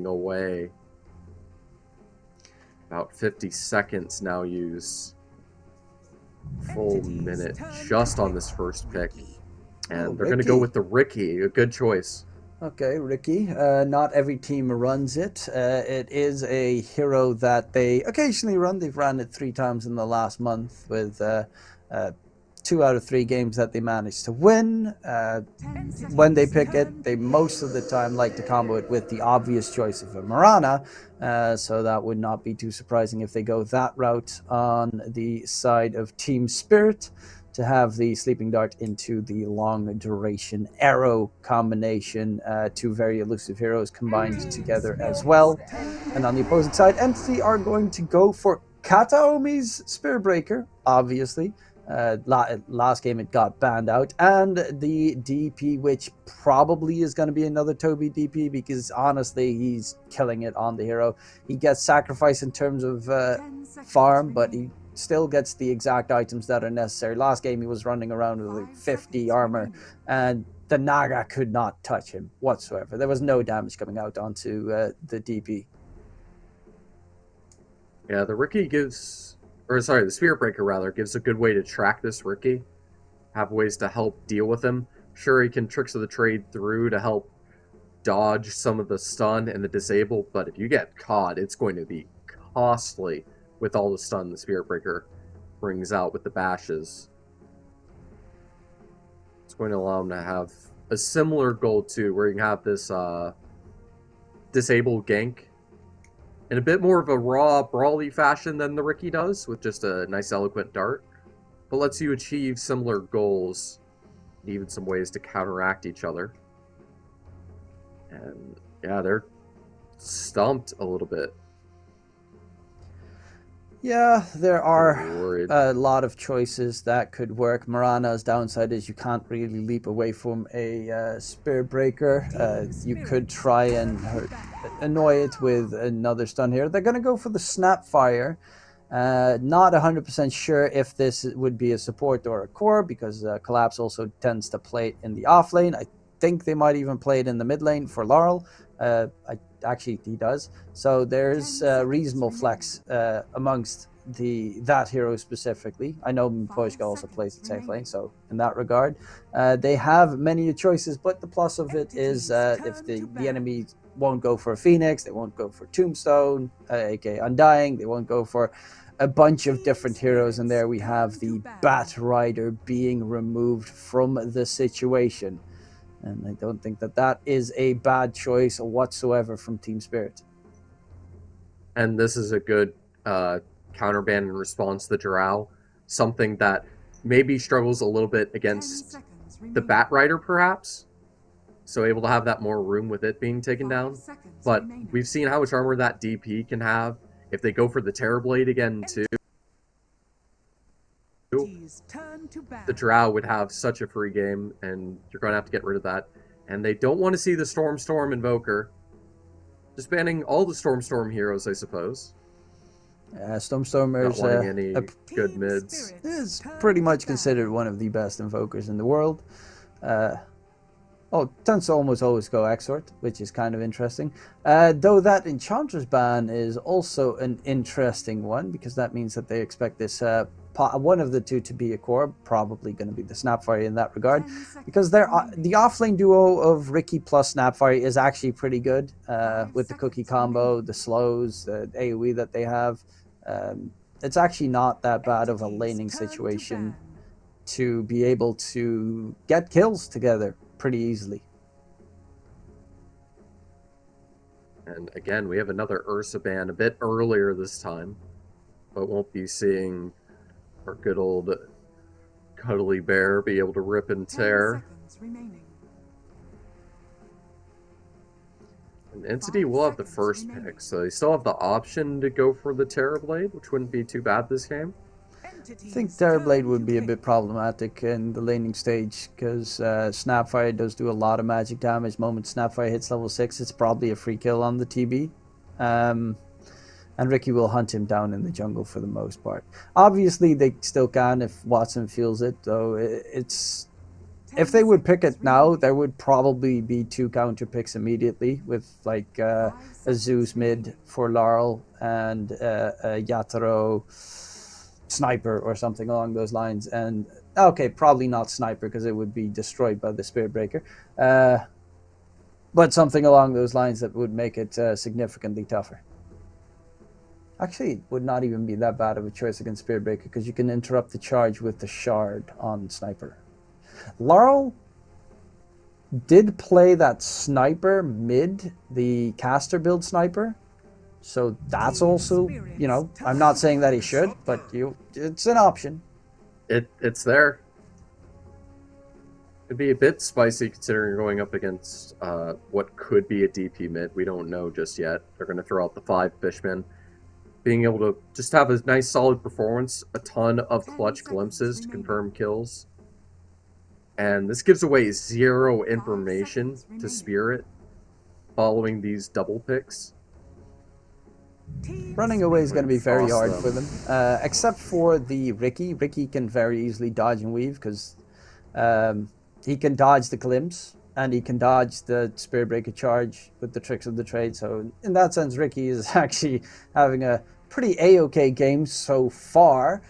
away. About 50 seconds now used. Full minute just on this first pick. And they're going to go with the Ricky. A good choice. Okay, Ricky. Not every team runs it. It is a hero that they occasionally run. They've ran it 3 times in the last month with 2 out of 3 games that they managed to win. When they pick it, they most of the time like to combo it with the obvious choice of a Marana. So that would not be too surprising if they go that route on the side of Team Spirit, to have the Sleeping Dart into the long duration arrow combination. 2 very elusive heroes combined together as well. And on the opposing side, Entity are going to go for Kataomi's Spear Breaker, obviously. Last game it got banned out, and the DP, which probably is going to be another Toby DP, because honestly he's killing it on the hero. He gets sacrificed in terms of farm, but he still gets the exact items that are necessary. Last game he was running around with like 50 armor, and the Naga could not touch him whatsoever. There was no damage coming out onto the DP. Yeah, the Ricky gives, or sorry, the Spirit Breaker rather, gives a good way to track this Ricky. Have ways to help deal with him. Sure, he can tricks of the trade through to help dodge some of the stun and the disable, but if you get caught, it's going to be costly with all the stun the Spirit Breaker brings out with the bashes. It's going to allow him to have a similar goal too, where you can have this disable gank in a bit more of a raw, brawly fashion than the Ricky does, with just a nice eloquent dart, but lets you achieve similar goals and even some ways to counteract each other. And yeah, they're stumped a little bit. Yeah, there are a lot of choices that could work. Marana's downside is you can't really leap away from a Spirit Breaker. You could try and annoy it with another stun here. They're going to go for the Snapfire. Not 100% sure if this would be a support or a core, because Collapse also tends to play it in the off lane. I think they might even play it in the mid lane for Laurel. Actually, he does. So there's reasonable flex amongst that hero specifically. I know Poishka also plays it safe lane, so in that regard, they have many choices. But the plus of it is if the enemy won't go for a Phoenix, they won't go for Tombstone, aka Undying, they won't go for a bunch of different heroes. And there we have the Bat Rider being removed from the situation. And I don't think that is a bad choice whatsoever from Team Spirit. And this is a good counterban in response to the Drow. Something that maybe struggles a little bit against the Bat Rider, perhaps. So able to have that more room with it being taken down. But we've seen how much armor that DP can have if they go for the Terrorblade again, too. The Drow would have such a free game, and you're going to have to get rid of that. And they don't want to see the Storm Invoker. Just banning all the Storm heroes, I suppose. Storm is any good mids. Is pretty much considered one of the best invokers in the world. Tends to almost always go Exort, which is kind of interesting. Though that Enchantress ban is also an interesting one, because that means that they expect this one of the two to be a core, probably going to be the Snapfire in that regard, because the offlane duo of Ricky plus Snapfire is actually pretty good with the cookie combo, the slows, the AoE that they have. It's actually not that bad of a laning situation to be able to get kills together pretty easily. And again, we have another Ursa ban a bit earlier this time, but won't be seeing our good old cuddly bear be able to rip and tear. And Entity will have the first pick, so they still have the option to go for the Terrorblade, which wouldn't be too bad this game. I think Terrorblade would be a bit problematic in the laning stage, because Snapfire does do a lot of magic damage. Moment Snapfire hits level 6, it's probably a free kill on the TB. And Ricky will hunt him down in the jungle for the most part. Obviously, they still can if Watson feels it, though it's if they would pick it now, there would probably be 2 counter picks immediately with like a Zeus mid for Laurel and a Yatoro sniper or something along those lines. And okay, probably not sniper because it would be destroyed by the Spirit Breaker. But something along those lines that would make it significantly tougher. Actually, it would not even be that bad of a choice against Spirit Breaker because you can interrupt the charge with the shard on sniper. Laurel did play that sniper mid, the caster build sniper. So that's also, you know, I'm not saying that he should, but it's an option. It's there. It'd be a bit spicy considering you're going up against what could be a DP mid. We don't know just yet. They're going to throw out the 5 Fishmen. Being able to just have a nice solid performance, a ton of clutch glimpses to confirm kills. And this gives away 0 information to Spirit following these double picks. Running away is going to be very hard for them, except for the Ricky. Ricky can very easily dodge and weave because he can dodge the glimpse and he can dodge the Spirit Breaker charge with the tricks of the trade. So in that sense, Ricky is actually having a pretty A-okay game so far.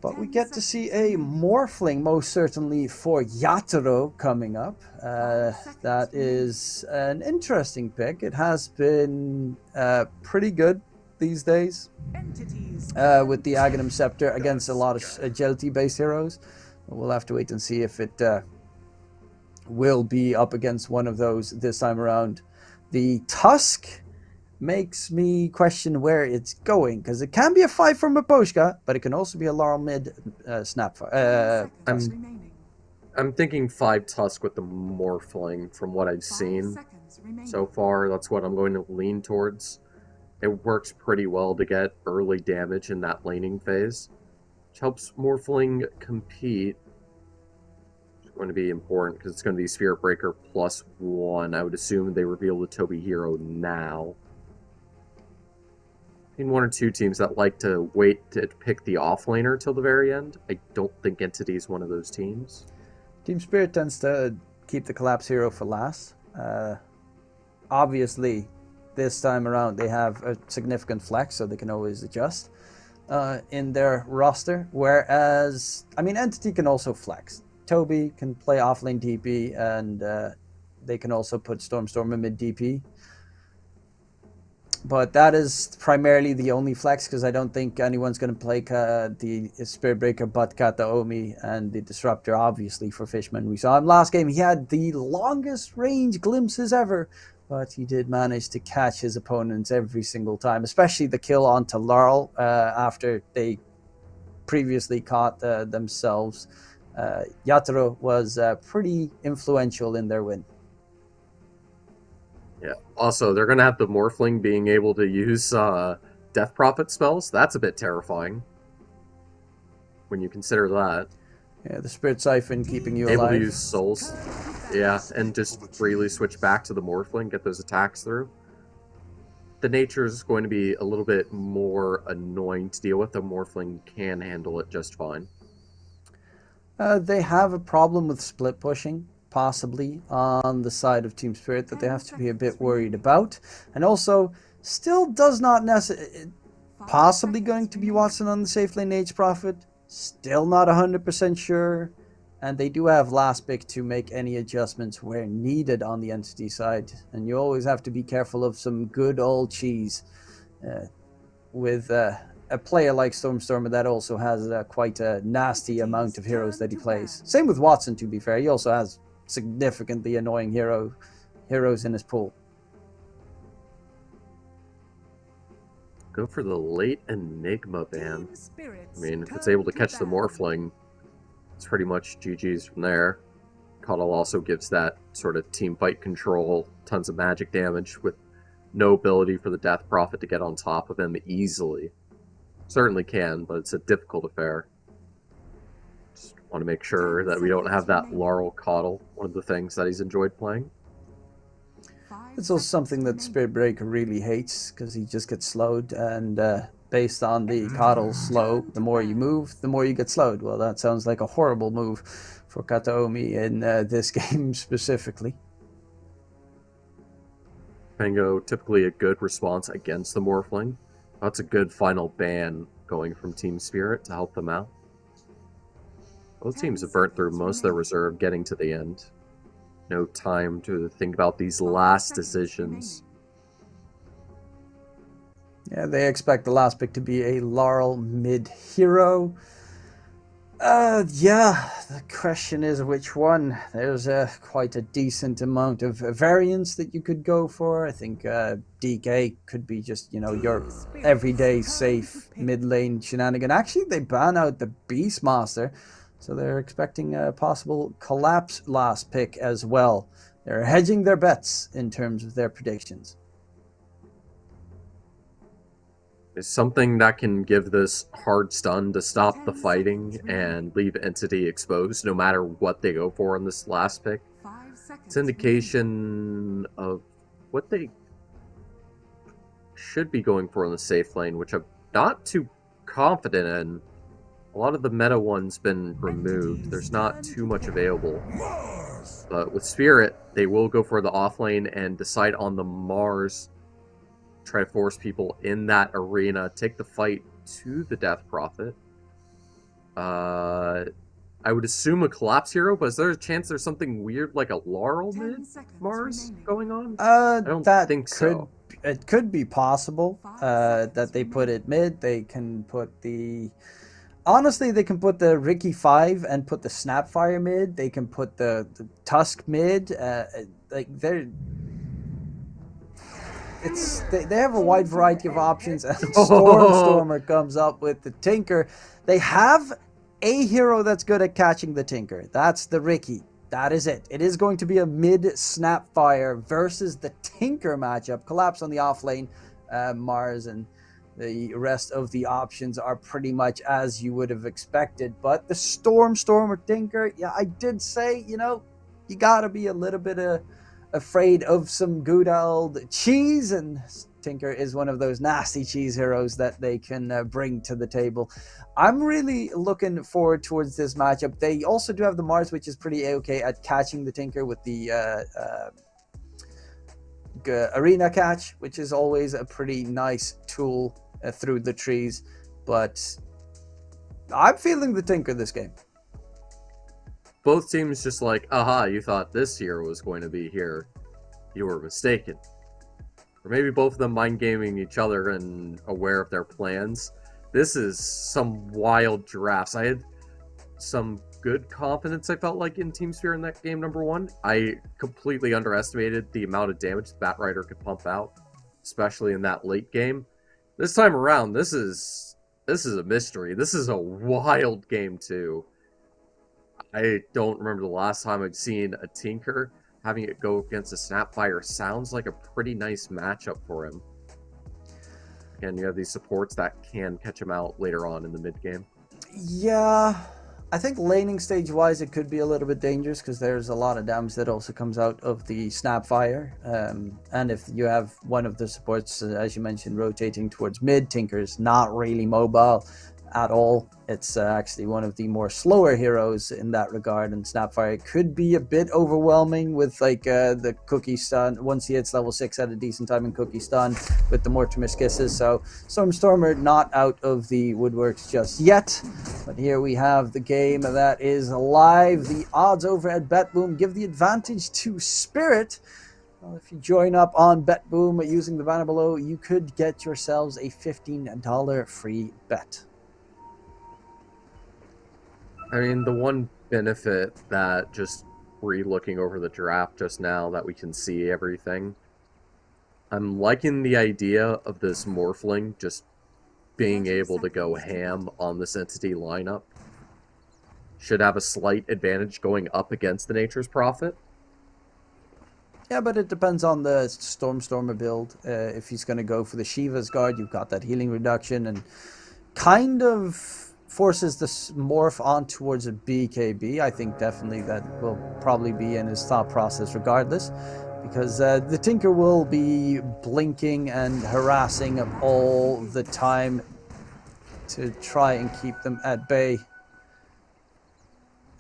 But we get to see a Morphling most certainly for Yatoro coming up. That is an interesting pick. It has been pretty good these days with the Aghanim Scepter against a lot of agility-based heroes. We'll have to wait and see if it will be up against one of those this time around. The Tusk makes me question where it's going, because it can be a 5 from Maposhka, but it can also be a Laurel mid snap. I'm thinking 5 Tusk with the Morphling from what I've seen so far. That's what I'm going to lean towards. It works pretty well to get early damage in that laning phase, which helps Morphling compete. It's going to be important because it's going to be Spirit Breaker +1. I would assume they reveal the Toby hero now. In 1 or 2 teams that like to wait to pick the offlaner till the very end. I don't think Entity is one of those teams. Team Spirit tends to keep the Collapse hero for last. Obviously, this time around they have a significant flex, so they can always adjust in their roster. Whereas, I mean, Entity can also flex. Toby can play offlane DP, and they can also put Stormstormer mid DP. But that is primarily the only flex, because I don't think anyone's going to play the Spirit Breaker but Kataomi and the Disruptor, obviously, for Fishman. We saw him last game. He had the longest range glimpses ever, but he did manage to catch his opponents every single time, especially the kill onto Laurel after they previously caught themselves. Yatoro was pretty influential in their win. Yeah. Also, they're going to have the Morphling being able to use Death Prophet spells. That's a bit terrifying when you consider that. Yeah, the Spirit Siphon keeping you able alive. To use Souls. Yeah, and just freely switch back to the Morphling, get those attacks through. The nature is going to be a little bit more annoying to deal with. The Morphling can handle it just fine. They have a problem with split pushing, possibly on the side of Team Spirit, that they have to be a bit worried about. And also, still does not necessarily, possibly going to be Watson on the safe lane Age Prophet, still not 100% sure. And they do have last pick to make any adjustments where needed on the Entity side. And you always have to be careful of some good old cheese with a player like Stormstormer that also has quite a nasty amount of heroes that he plays. Same with Watson, to be fair. He also has significantly annoying heroes in his pool. Go for the late Enigma ban. I mean, if it's able to catch the Morphling, it's pretty much GG's from there. Cuddle also gives that sort of team fight control, tons of magic damage with no ability for the Death Prophet to get on top of him easily. Certainly can, but it's a difficult affair. Just want to make sure that we don't have that Laurel Coddle, one of the things that he's enjoyed playing. It's also something that Spirit Breaker really hates, because he just gets slowed, and based on the Coddle slow, the more you move, the more you get slowed. Well, that sounds like a horrible move for Kataomi in this game specifically. Pango, typically a good response against the Morphling. That's a good final ban going from Team Spirit to help them out. Both teams have burnt through most of their reserve getting to the end. No time to think about these last decisions. Yeah, they expect the last pick to be a Laurel mid-hero. Yeah, the question is which one. There's quite a decent amount of variance that you could go for. I think DK could be just, your everyday safe mid-lane shenanigan. Actually, they ban out the Beastmaster, so they're expecting a possible collapse last pick as well. They're hedging their bets in terms of their predictions. Is something that can give this hard stun to stop the fighting and leave Entity exposed no matter what they go for in this last pick. It's indication of what they should be going for in the safe lane, which I'm not too confident in. A lot of the meta ones been removed. There's not too much available. But with Spirit, they will go for the off lane and decide on the Mars. Try to force people in that arena, take the fight to the Death Prophet. I would assume a collapse hero, but is there a chance there's something weird like a Laurel mid Mars going on? I don't think so. It could be possible that they put it mid. They can put the... Honestly, they can put the Ricky 5 and put the Snapfire mid. They can put the Tusk mid. They have a wide variety of options, and Stormer comes up with the Tinker. They have a hero that's good at catching the Tinker. That's the Ricky. That is it. It is going to be a mid Snapfire versus the Tinker matchup. Collapse on the offlane. Mars and the rest of the options are pretty much as you would have expected. But the Stormer Tinker, yeah, I did say, you gotta be a little bit afraid of some good old cheese, and Tinker is one of those nasty cheese heroes that they can bring to the table. I'm really looking forward towards this matchup. They also do have the Mars, which is pretty okay at catching the Tinker with the arena catch, which is always a pretty nice tool through the trees. But I'm feeling the Tinker this game. Both teams just like, aha, you thought this hero was going to be here. You were mistaken. Or maybe both of them mind gaming each other and aware of their plans. This is some wild drafts. I had some good confidence, I felt like, in Team Spirit in that game number 1. I completely underestimated the amount of damage the Batrider could pump out, especially in that late game. This time around, this is a mystery. This is a wild game too. I don't remember the last time I've seen a Tinker. Having it go against a Snapfire sounds like a pretty nice matchup for him. Again, you have these supports that can catch him out later on in the mid game. Yeah, I think laning stage wise it could be a little bit dangerous because there's a lot of damage that also comes out of the Snapfire. And if you have one of the supports, as you mentioned, rotating towards mid, Tinker's not really mobile at all. It's actually one of the more slower heroes in that regard, and Snapfire could be a bit overwhelming with the cookie stun. Once he hits level 6 at a decent time in cookie stun with the Mortimer's Kisses. So Stormer not out of the woodworks just yet, but here we have the game that is live. The odds over at BetBoom give the advantage to Spirit. Well, if you join up on BetBoom using the banner below, you could get yourselves a $15 free bet. I mean, the one benefit that just re-looking over the draft just now that we can see everything, I'm liking the idea of this Morphling just being able to go ham on this Entity lineup. Should have a slight advantage going up against the Nature's Prophet. Yeah, but it depends on the Stormer build. If he's going to go for the Shiva's Guard, you've got that healing reduction and kind of forces the morph on towards a BKB. I think definitely that will probably be in his thought process regardless, because the Tinker will be blinking and harassing all the time to try and keep them at bay.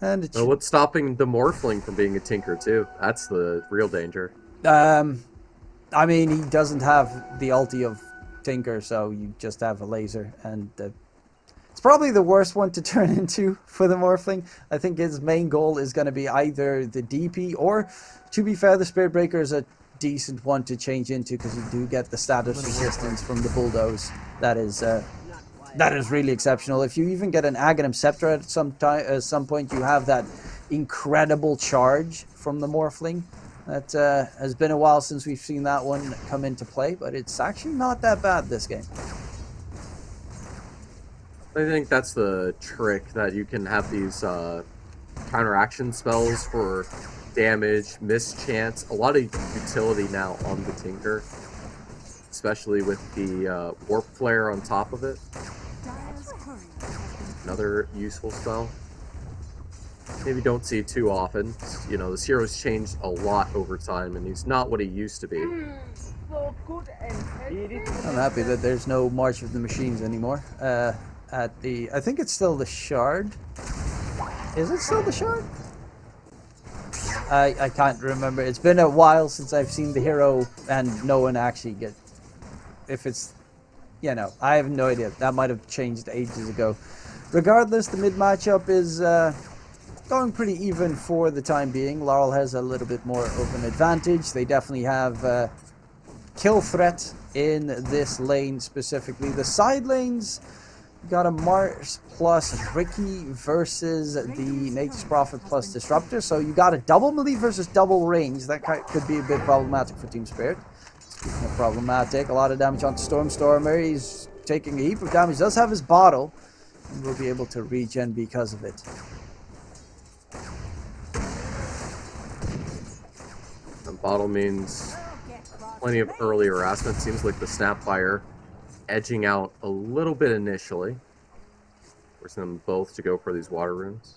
And it So what's stopping the Morphling from being a Tinker too? That's the real danger. I mean, he doesn't have the ulti of Tinker, so you just have a laser, and it's probably the worst one to turn into for the Morphling. I think his main goal is going to be either the DP, or, to be fair, the Spirit Breaker is a decent one to change into, because you do get the status resistance from the Bulldoze. That is really exceptional. If you even get an Aghanim Scepter at some point, you have that incredible charge from the Morphling. That has been a while since we've seen that one come into play, but it's actually not that bad this game. I think that's the trick, that you can have these counteraction spells for damage, mischance, a lot of utility now on the Tinker, especially with the Warp Flare on top of it. Another useful spell. Maybe don't see too often. You know, this hero's changed a lot over time, and he's not what he used to be. I'm happy that there's no March of the Machines anymore. I think it's still the Shard. Is it still the Shard? I can't remember. It's been a while since I've seen the hero, and no one actually get. If it's, you know, I have no idea. That might have changed ages ago. Regardless, the mid matchup is going pretty even for the time being. Laurel has a little bit more of an advantage. They definitely have kill threat in this lane specifically. The side lanes got a Mars plus Ricky versus the Nature's Prophet plus Disruptor. So you got a double melee versus double range. That could be a bit problematic for Team Spirit. Speaking of problematic, a lot of damage on Stormer. He's taking a heap of damage. Does have his bottle, and will be able to regen because of it. And bottle means plenty of early harassment. Seems like the Snapfire edging out a little bit initially, forcing them both to go for these water runes.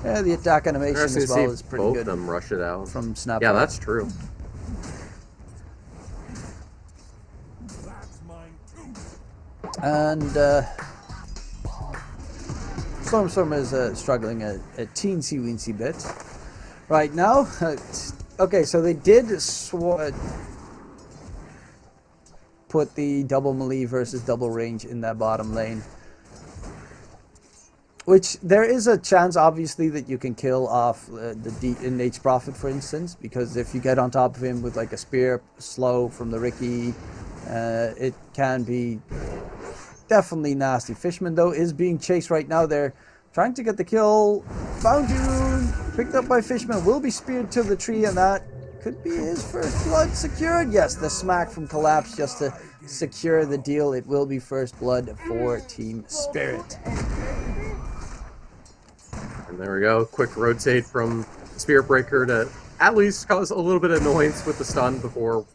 Yeah, the attack animation as well is pretty both good. Both of them rush it out from Snapfire. Yeah, that's true. And Storm is struggling a teensy-weensy bit right now. Okay, so they did put the double melee versus double range in that bottom lane. Which, there is a chance, obviously, that you can kill off the Nature's Prophet, for instance, because if you get on top of him with like a spear slow from the Ricky, it can be definitely nasty. Fishman, though, is being chased right now. They're trying to get the kill. Bounty rune picked up by Fishman, will be speared to the tree, and that could be his first blood secured. Yes, the smack from Collapse just to secure the deal. It will be first blood for Team Spirit. And there we go. Quick rotate from Spirit Breaker to at least cause a little bit of annoyance with the stun before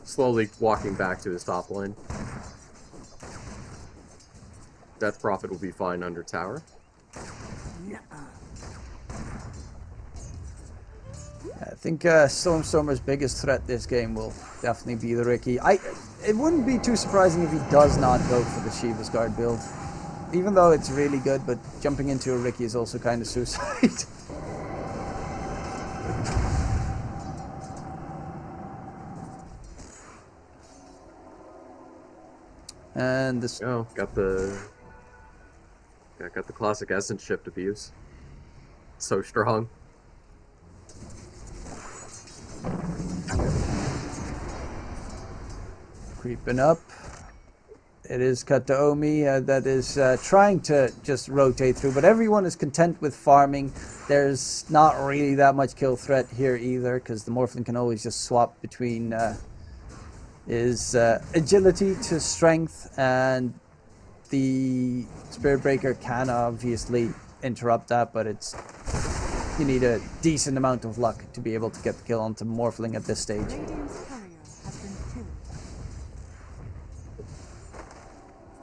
slowly walking back to his top lane. Death Prophet will be fine under tower. I think Stormer's biggest threat this game will definitely be the Ricky. It wouldn't be too surprising if he does not go for the Shiva's Guard build. Even though it's really good, but jumping into a Ricky is also kind of suicide. And this got the classic Essence Shift abuse. So strong. Creeping up. It is cut to Omi that is trying to just rotate through, but everyone is content with farming. There's not really that much kill threat here either, because the Morphling can always just swap between his agility to strength, and the Spirit Breaker can obviously interrupt that, but you need a decent amount of luck to be able to get the kill onto Morphling at this stage.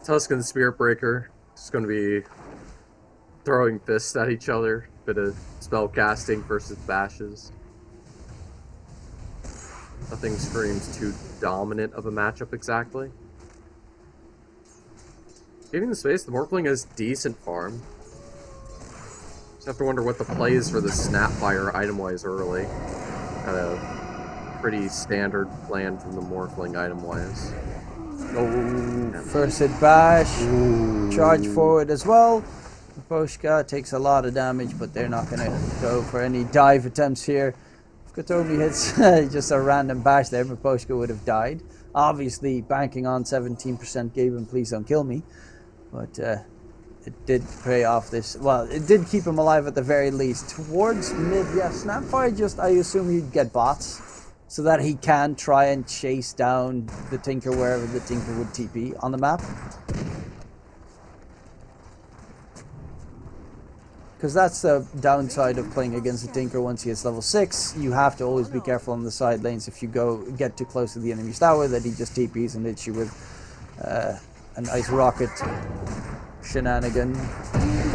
Tusk and Spirit Breaker just going to be throwing fists at each other. Bit of spell casting versus bashes. Nothing screams too dominant of a matchup exactly. Giving the space, the Morphling has decent farm. Just have to wonder what the play is for the Snapfire item-wise early. Got a pretty standard plan from the Morphling item-wise. Oh, first hit bash. Ooh. Charge forward as well. Miposhka takes a lot of damage, but they're not going to go for any dive attempts here. If Kotomi hits just a random bash there, Miposhka would have died. Obviously, banking on 17% gave him please don't kill me. But it did pay off this. Well, it did keep him alive at the very least. Towards mid, yeah, Snapfire just, I assume he'd get bots so that he can try and chase down the Tinker wherever the Tinker would TP on the map. Because that's the downside of playing against a Tinker once he hits level 6. You have to always be careful on the side lanes if you get too close to the enemy's tower that he just TPs and hits you with a nice rocket shenanigan.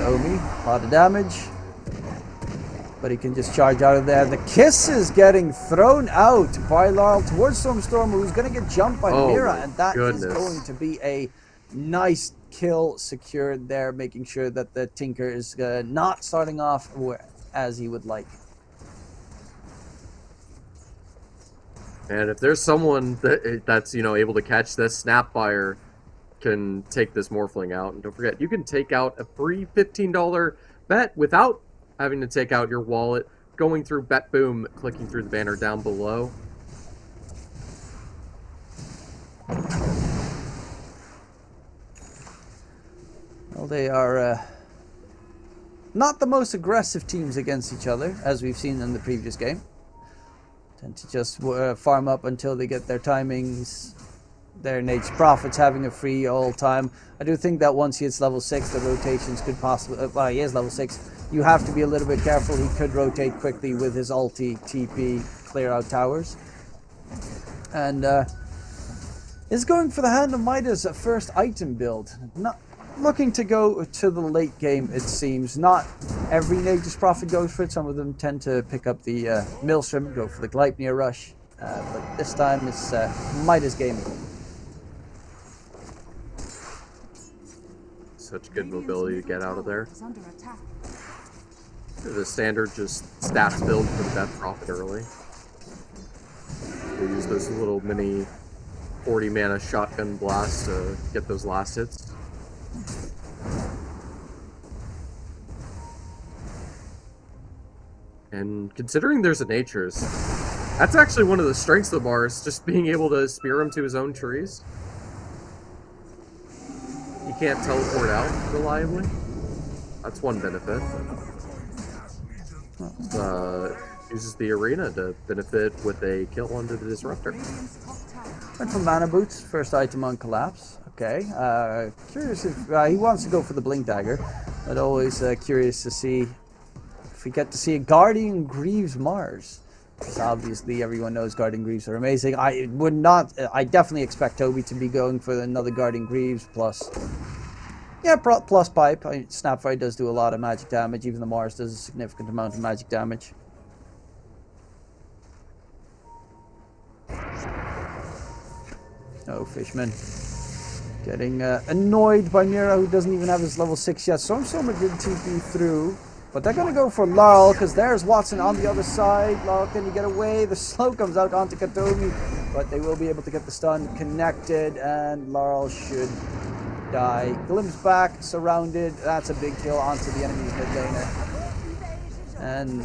Omi, a lot of damage. But he can just charge out of there. The kiss is getting thrown out by Laurel towards Stormstormer, who's going to get jumped by Mira, and that is going to be a nice kill secured there, making sure that the Tinker is not starting off as he would like. And if there's someone that's able to catch this, Snapfire can take this Morphling out. And don't forget, you can take out a free $15 bet without having to take out your wallet, going through BetBoom, clicking through the banner down below. Well, they are not the most aggressive teams against each other, as we've seen in the previous game. Tend to just farm up until they get their timings. Their Nate's Prophet's having a free all time. I do think that once he hits level 6, the rotations could possibly... well, he is level 6. You have to be a little bit careful. He could rotate quickly with his ulti, TP, clear out towers. And is going for the Hand of Midas first item build. Not looking to go to the late game, it seems. Not every Nature's Prophet goes for it. Some of them tend to pick up the Maelstrom, go for the Gleipnir rush. But this time it's Midas gaming. Such good mobility to get out of there. The standard just stats build for the Death Prophet early. They use those little mini 40 mana shotgun blasts to get those last hits. And considering there's a Nature's, that's actually one of the strengths of Mars, just being able to spear him to his own trees. He can't teleport out reliably. That's one benefit. Uses the arena to benefit with a kill onto the Disruptor. Went for Mana Boots, first item on Collapse. Okay. Curious if he wants to go for the Blink Dagger, but always curious to see if we get to see a Guardian Greaves Mars. Because obviously everyone knows Guardian Greaves are amazing. I definitely expect Toby to be going for another Guardian Greaves plus... yeah, plus pipe. Snapfire does do a lot of magic damage. Even the Mars does a significant amount of magic damage. Oh, Fishman. Getting annoyed by Mira, who doesn't even have his level 6 yet. Stormstormer did TP through. But they're going to go for Laurel, because there's Watson on the other side. Laurel, can you get away? The slow comes out onto Katomi, but they will be able to get the stun connected, and Laurel should die. Glimpse back, surrounded. That's a big kill onto the enemy's mid laner. And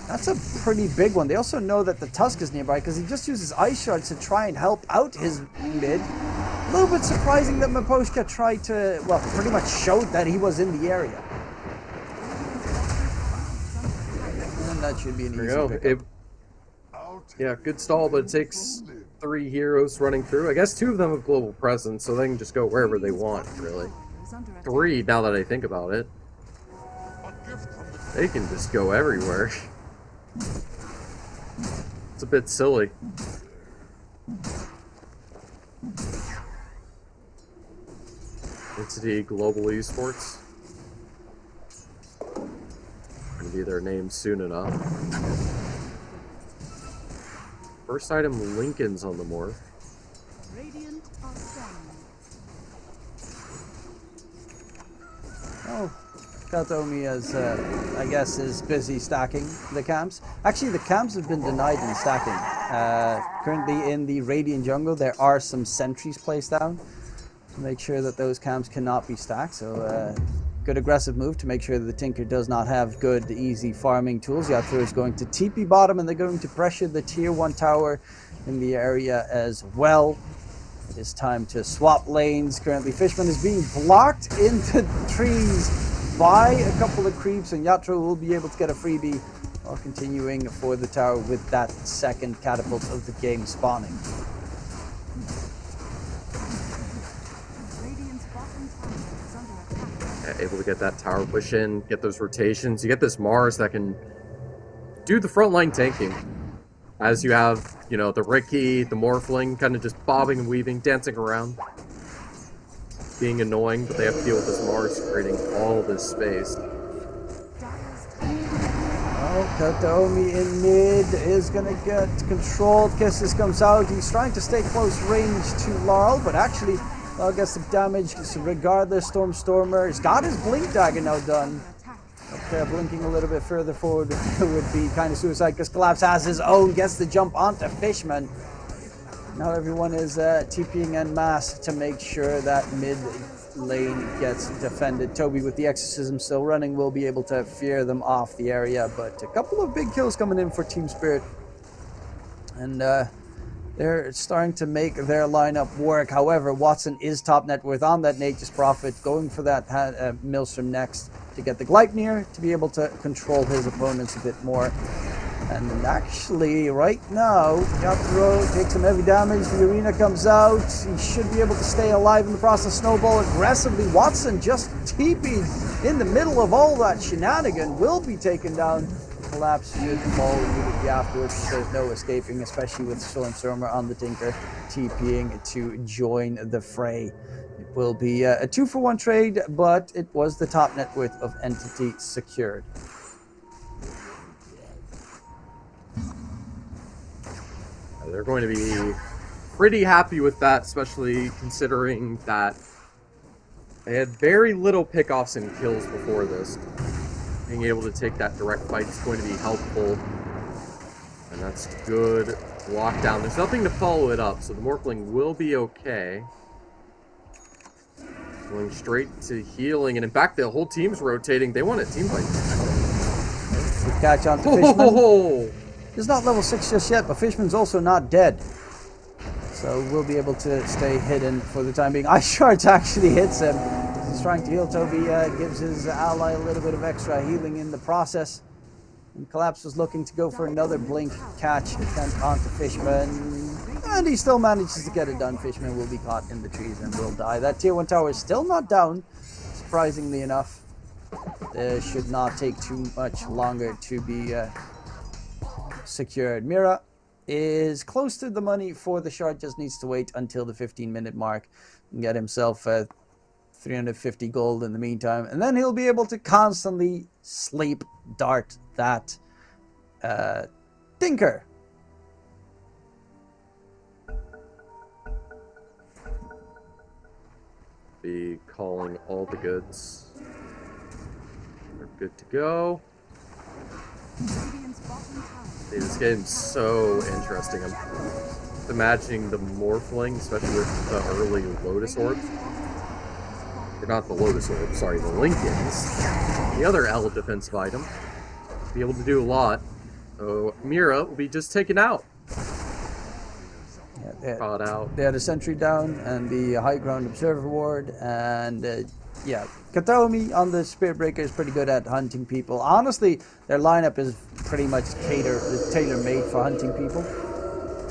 that's a pretty big one. They also know that the Tusk is nearby, because he just uses Ice Shards to try and help out his mid. A little bit surprising that Miposhka tried to, well, pretty much showed that he was in the area. That should be an easy pickup. Yeah, good stall, but it takes 3 heroes running through. I guess 2 of them have global presence, so they can just go wherever they want, really. 3, now that I think about it. They can just go everywhere. It's a bit silly. Entity Global Esports. Gonna be their name soon enough. First item, Lincoln's on the morph. Oh, Katomi, as I guess, is busy stacking the camps. Actually, the camps have been denied in stacking. Currently in the Radiant jungle, there are some sentries placed down to make sure that those camps cannot be stacked. So, good aggressive move to make sure that the Tinker does not have good, easy farming tools. Yatoro is going to TP bottom, and they're going to pressure the tier 1 tower in the area as well. It's time to swap lanes. Currently, Fishman is being blocked into trees by a couple of creeps, and Yatoro will be able to get a freebie while continuing for the tower with that second catapult of the game spawning. Able to get that tower push in, get those rotations. You get this Mars that can do the frontline tanking. As you have, you know, the Ricky, the Morphling, kind of just bobbing and weaving, dancing around. Being annoying, but they have to deal with this Mars creating all this space. Oh, Katomi in mid is going to get controlled. Kisses comes out. He's trying to stay close range to Laurel, but actually Laurel gets the damage regardless. Stormer. He's got his Blink Dagger now done. Okay, blinking a little bit further forward would be kind of suicide because Collapse has his own, gets the jump onto Fishman. Now everyone is TPing en masse to make sure that mid lane gets defended. Toby with the Exorcism still running will be able to fear them off the area, but a couple of big kills coming in for Team Spirit. And they're starting to make their lineup work. However, Watson is top net worth on that Nature's Prophet, going for that Maelstrom next to get the Gleipnir to be able to control his opponents a bit more. And actually, right now, Yatoro takes some heavy damage. The arena comes out. He should be able to stay alive in the process. Snowball aggressively. Watson just TP'd in the middle of all that shenanigan. Will be taken down. Collapse should fall immediately afterwards. There's no escaping, especially with Stormer on the Tinker TPing to join the fray. It will be a 2-for-1 trade, but it was the top net worth of Entity secured. They're going to be pretty happy with that, especially considering that they had very little pickoffs and kills before this. Being able to take that direct fight is going to be helpful. And that's good lockdown. There's nothing to follow it up, so the Morphling will be okay. Going straight to healing, and in fact, the whole team's rotating. They want a team fight. Good catch on to Fishman. He's not level 6 just yet, but Fishman's also not dead. So we'll be able to stay hidden for the time being. Ice Shards actually hits him. He's trying to heal. Toby gives his ally a little bit of extra healing in the process. And Collapse was looking to go for another Blink catch attempt onto Fishman. And he still manages to get it done. Fishman will be caught in the trees and will die. That tier 1 tower is still not down, surprisingly enough. It should not take too much longer to be secured. Mira is close to the money for the shard, just needs to wait until the 15-minute mark and get himself 350 gold in the meantime, and then he'll be able to constantly sleep dart that Tinker. Be calling all the goods. We're good to go. Dude, this game's so interesting. I'm imagining the Morphling, especially with the early Lotus Orbs. Or not the Lotus Orb, sorry, the Lincolns. The other L defensive item. Be able to do a lot. So Mira will be just taken out. Yeah, Caught out. They had a sentry down and the high ground observer ward, and yeah, Katomi on the Spirit Breaker is pretty good at hunting people. Honestly, their lineup is pretty much tailor-made for hunting people.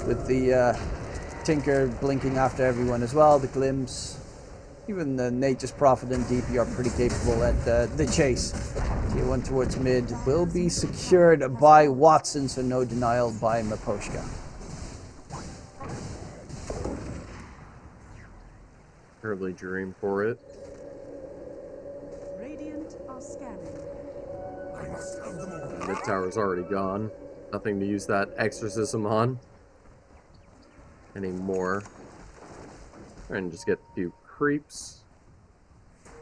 With the Tinker blinking after everyone as well, the Glimpse, even the Nature's Prophet and DP are pretty capable at the chase. Tier 1 towards mid will be secured by Watson, so no denial by Maposhka. Early dream for it. Radiant are scanning. Mid tower's already gone. Nothing to use that exorcism on anymore. Trying to just get a few creeps.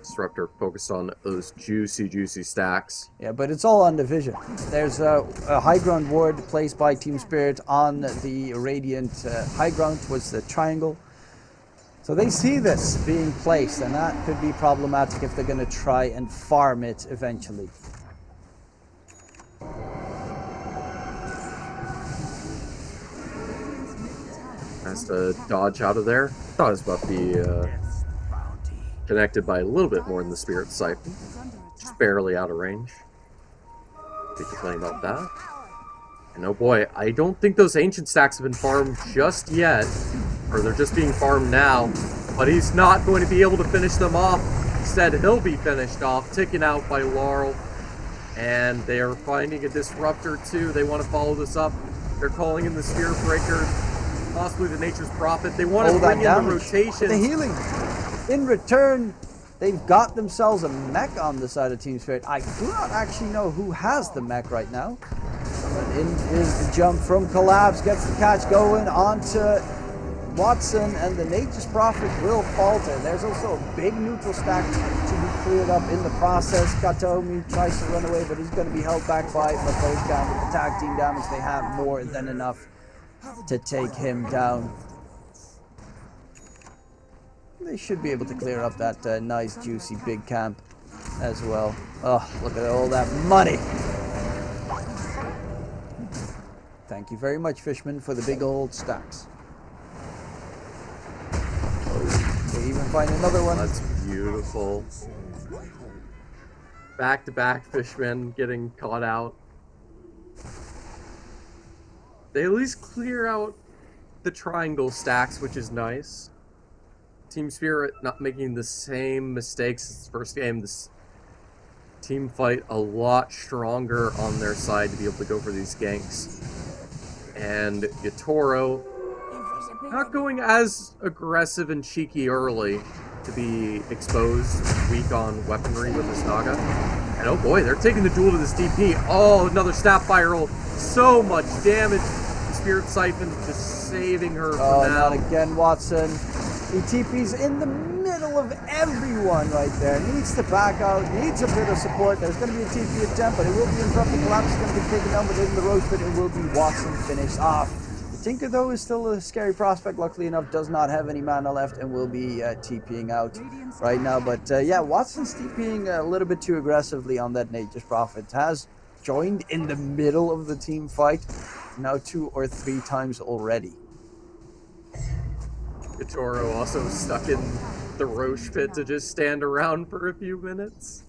Disruptor focused on those juicy stacks. Yeah, but it's all on division. There's a high ground ward placed by Team Spirit on the Radiant high ground towards the triangle. So they see this being placed, and that could be problematic if they're going to try and farm it eventually. Has to dodge out of there. Thought it was about to be connected by a little bit more than the Spirit Siphon. Just barely out of range. We complain about that. And oh boy, I don't think those ancient stacks have been farmed just yet. Or they're just being farmed now. But he's not going to be able to finish them off. Instead, he'll be finished off, taken out by Laurel. And they are finding a Disruptor too. They want to follow this up. They're calling in the Spirit Breaker, possibly the Nature's Prophet. They want to bring in the rotation. The healing. In return, they've got themselves a mech on the side of Team Spirit. I do not actually know who has the mech right now. But in is the jump from Collapse, gets the catch going onto Watson, and the Nature's Prophet will falter. There's also a big neutral stack to be cleared up in the process. Katomi tries to run away, but he's going to be held back by Makoshka. With the tag team damage, they have more than enough to take him down. They should be able to clear up that nice, juicy, big camp as well. Oh, look at all that money. Thank you very much, Fishman, for the big old stacks. They even find another one. That's beautiful. Back-to-back Fishmen getting caught out. They at least clear out the triangle stacks, which is nice. Team Spirit not making the same mistakes as the first game. This team fight a lot stronger on their side to be able to go for these ganks. And Yatoro not going as aggressive and cheeky early to be exposed, weak on weaponry with this Naga. And oh boy, they're taking the duel to this DP. Oh, another Snapfire roll. So much damage. The Spirit Siphon just saving her from now. Not again, Watson. He TP's in the middle of everyone right there. Needs to back out, needs a bit of support. There's going to be a TP attempt, but it will be interrupted. Collapse is going to be taken down, but in the roach pit, it will be Watson finished off. The Tinker, though, is still a scary prospect. Luckily enough, does not have any mana left and will be TPing out right now. But yeah, Watson's TPing a little bit too aggressively on that Nature's Prophet. Has joined in the middle of the team fight now 2 or 3 times already. Yatoro also stuck in the Roche pit to just stand around for a few minutes.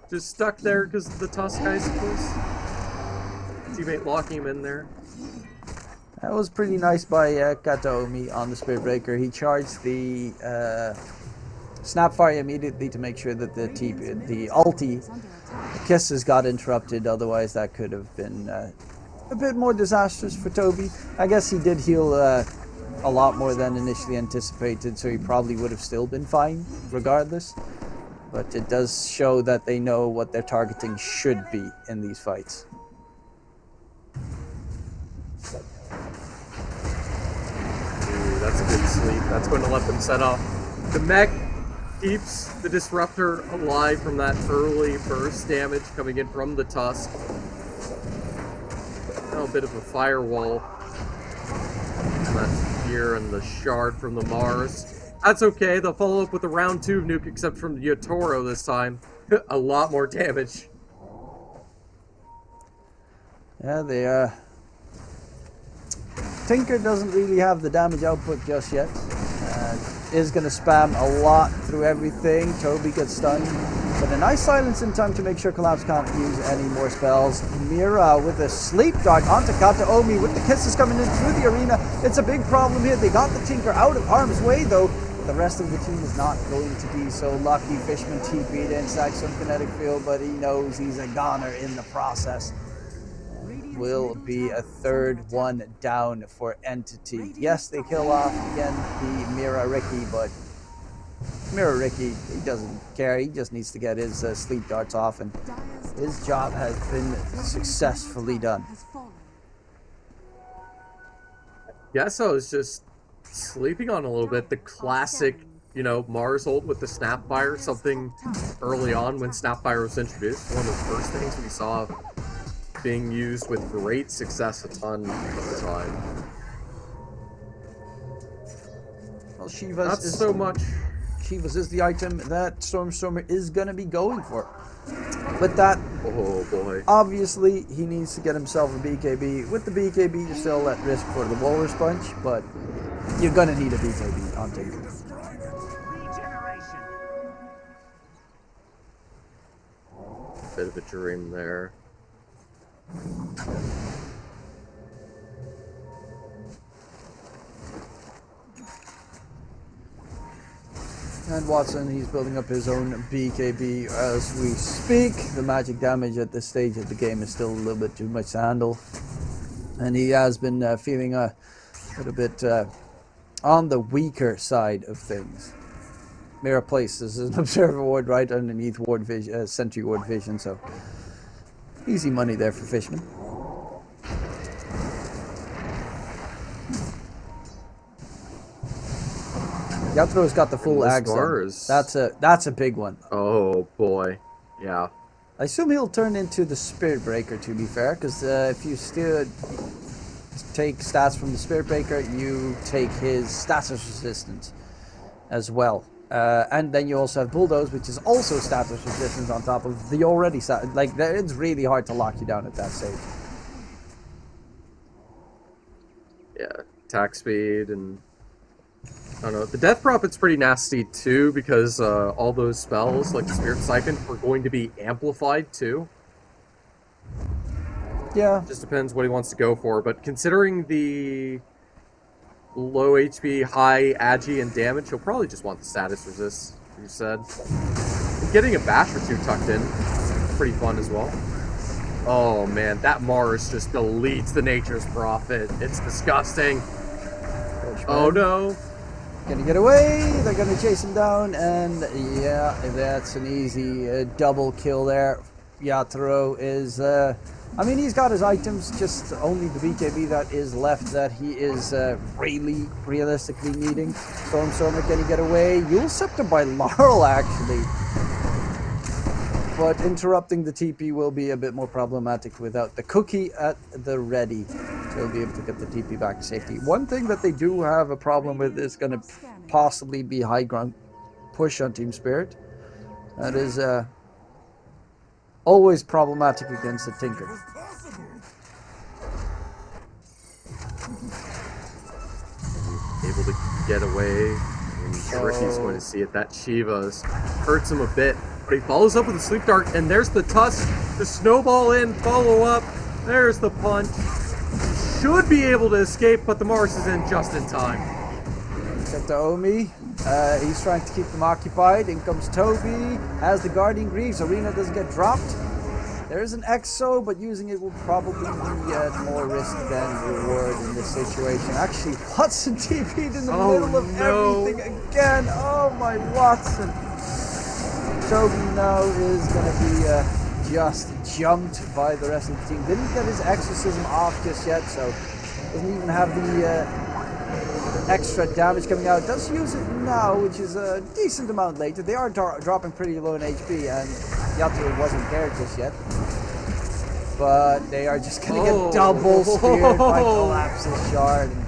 Just stuck there because of the Tusk, I suppose. Teammate locking him in there. That was pretty nice by Katomi on the Spirit Breaker. He charged the Snapfire immediately to make sure that the ulti, the kisses got interrupted. Otherwise, that could have been a bit more disastrous for Toby. I guess he did heal a lot more than initially anticipated, so he probably would have still been fine regardless. But it does show that they know what their targeting should be in these fights. That's a good sleep. That's going to let them set off. The mech keeps the Disruptor alive from that early burst damage coming in from the Tusk. Now a bit of a firewall. And that's here and the shard from the Mars. That's okay. They'll follow up with a round 2 nuke, except from the Yatoro this time. A lot more damage. Yeah, they Tinker doesn't really have the damage output just yet. Is going to spam a lot through everything. Toby gets stunned. But a nice silence in time to make sure Collapse can't use any more spells. Mira with a sleep dart onto Kataomi with the kisses coming in through the arena. It's a big problem here. They got the Tinker out of harm's way though. The rest of the team is not going to be so lucky. Fishman TP'd in, stacks some kinetic field, but he knows he's a goner in the process. Will be a third one down for Entity. Yes, they kill off again the Mira Ricky, but Mira Ricky, he doesn't care. He just needs to get his sleep darts off, and his job has been successfully done. Yeah, so I was just sleeping on a little bit. The classic you know, Mars ult with the Snapfire, something early on when Snapfire was introduced. One of the first things we saw being used with great success a ton of the time. Well, Shiva's Not is so much. Shiva's is the item that Stormstormer is going to be going for. With that, Oh boy. obviously he needs to get himself a BKB. With the BKB, you're still at risk for the Walrus Punch, but you're going to need a BKB on Tinker. Bit of a dream there. And Watson, he's building up his own BKB as we speak. The magic damage at this stage of the game is still a little bit too much to handle. And he has been feeling a little bit on the weaker side of things. Mirror places an observer ward right underneath ward vision, sentry ward vision, so easy money there for Fishman. Yatoro's got the full Ags. That's a big one. Oh boy. Yeah. I assume he'll turn into the Spirit Breaker, to be fair, because if you still take stats from the Spirit Breaker, you take his status resistance as well. And then you also have Bulldoze, which is also status resistance on top of the already stat. Like, it's really hard to lock you down at that stage. Yeah. Attack speed and I don't know. The Death Prophet's pretty nasty too because all those spells, like the Spirit Siphon, are going to be amplified too. Yeah. Just depends what he wants to go for, but considering the low HP, high agi, and damage, he'll probably just want the status resist, you said. And getting a bash or two tucked in, pretty fun as well. Oh man, that Mars just deletes the Nature's Prophet. It's disgusting. Oh no. Gonna get away, they're gonna chase him down, and yeah, that's an easy double kill there. Yatoro is, I mean, he's got his items, just only the BKB that is left that he is really realistically needing. Stormstormer, can he get away? You'll scepter by Laurel, actually. But interrupting the TP will be a bit more problematic without the cookie at the ready. So he'll be able to get the TP back to safety. One thing that they do have a problem with is going to possibly be high ground push on Team Spirit. That is always problematic against the Tinker. Able to get away, and Ricky's going to see it. That Shiva's hurts him a bit, but he follows up with a Sleep Dart, and there's the Tusk, the snowball in, follow up, there's the punch. Should be able to escape, but the Mars is in just in time. Get to Omi. He's trying to keep them occupied. In comes Toby. Has the Guardian Greaves. Arena doesn't get dropped. There is an Exo, but using it will probably be more risk than reward in this situation. Actually, Watson TP'd in the middle of everything again. Oh my Watson. Toby now is going to be just jumped by the rest of the team. Didn't get his exorcism off just yet, so doesn't even have the extra damage coming out. Does use it now, which is a decent amount later. They are dropping pretty low in HP, and Yatoro wasn't there just yet. But they are just going to get double speared by Collapse's Shard. And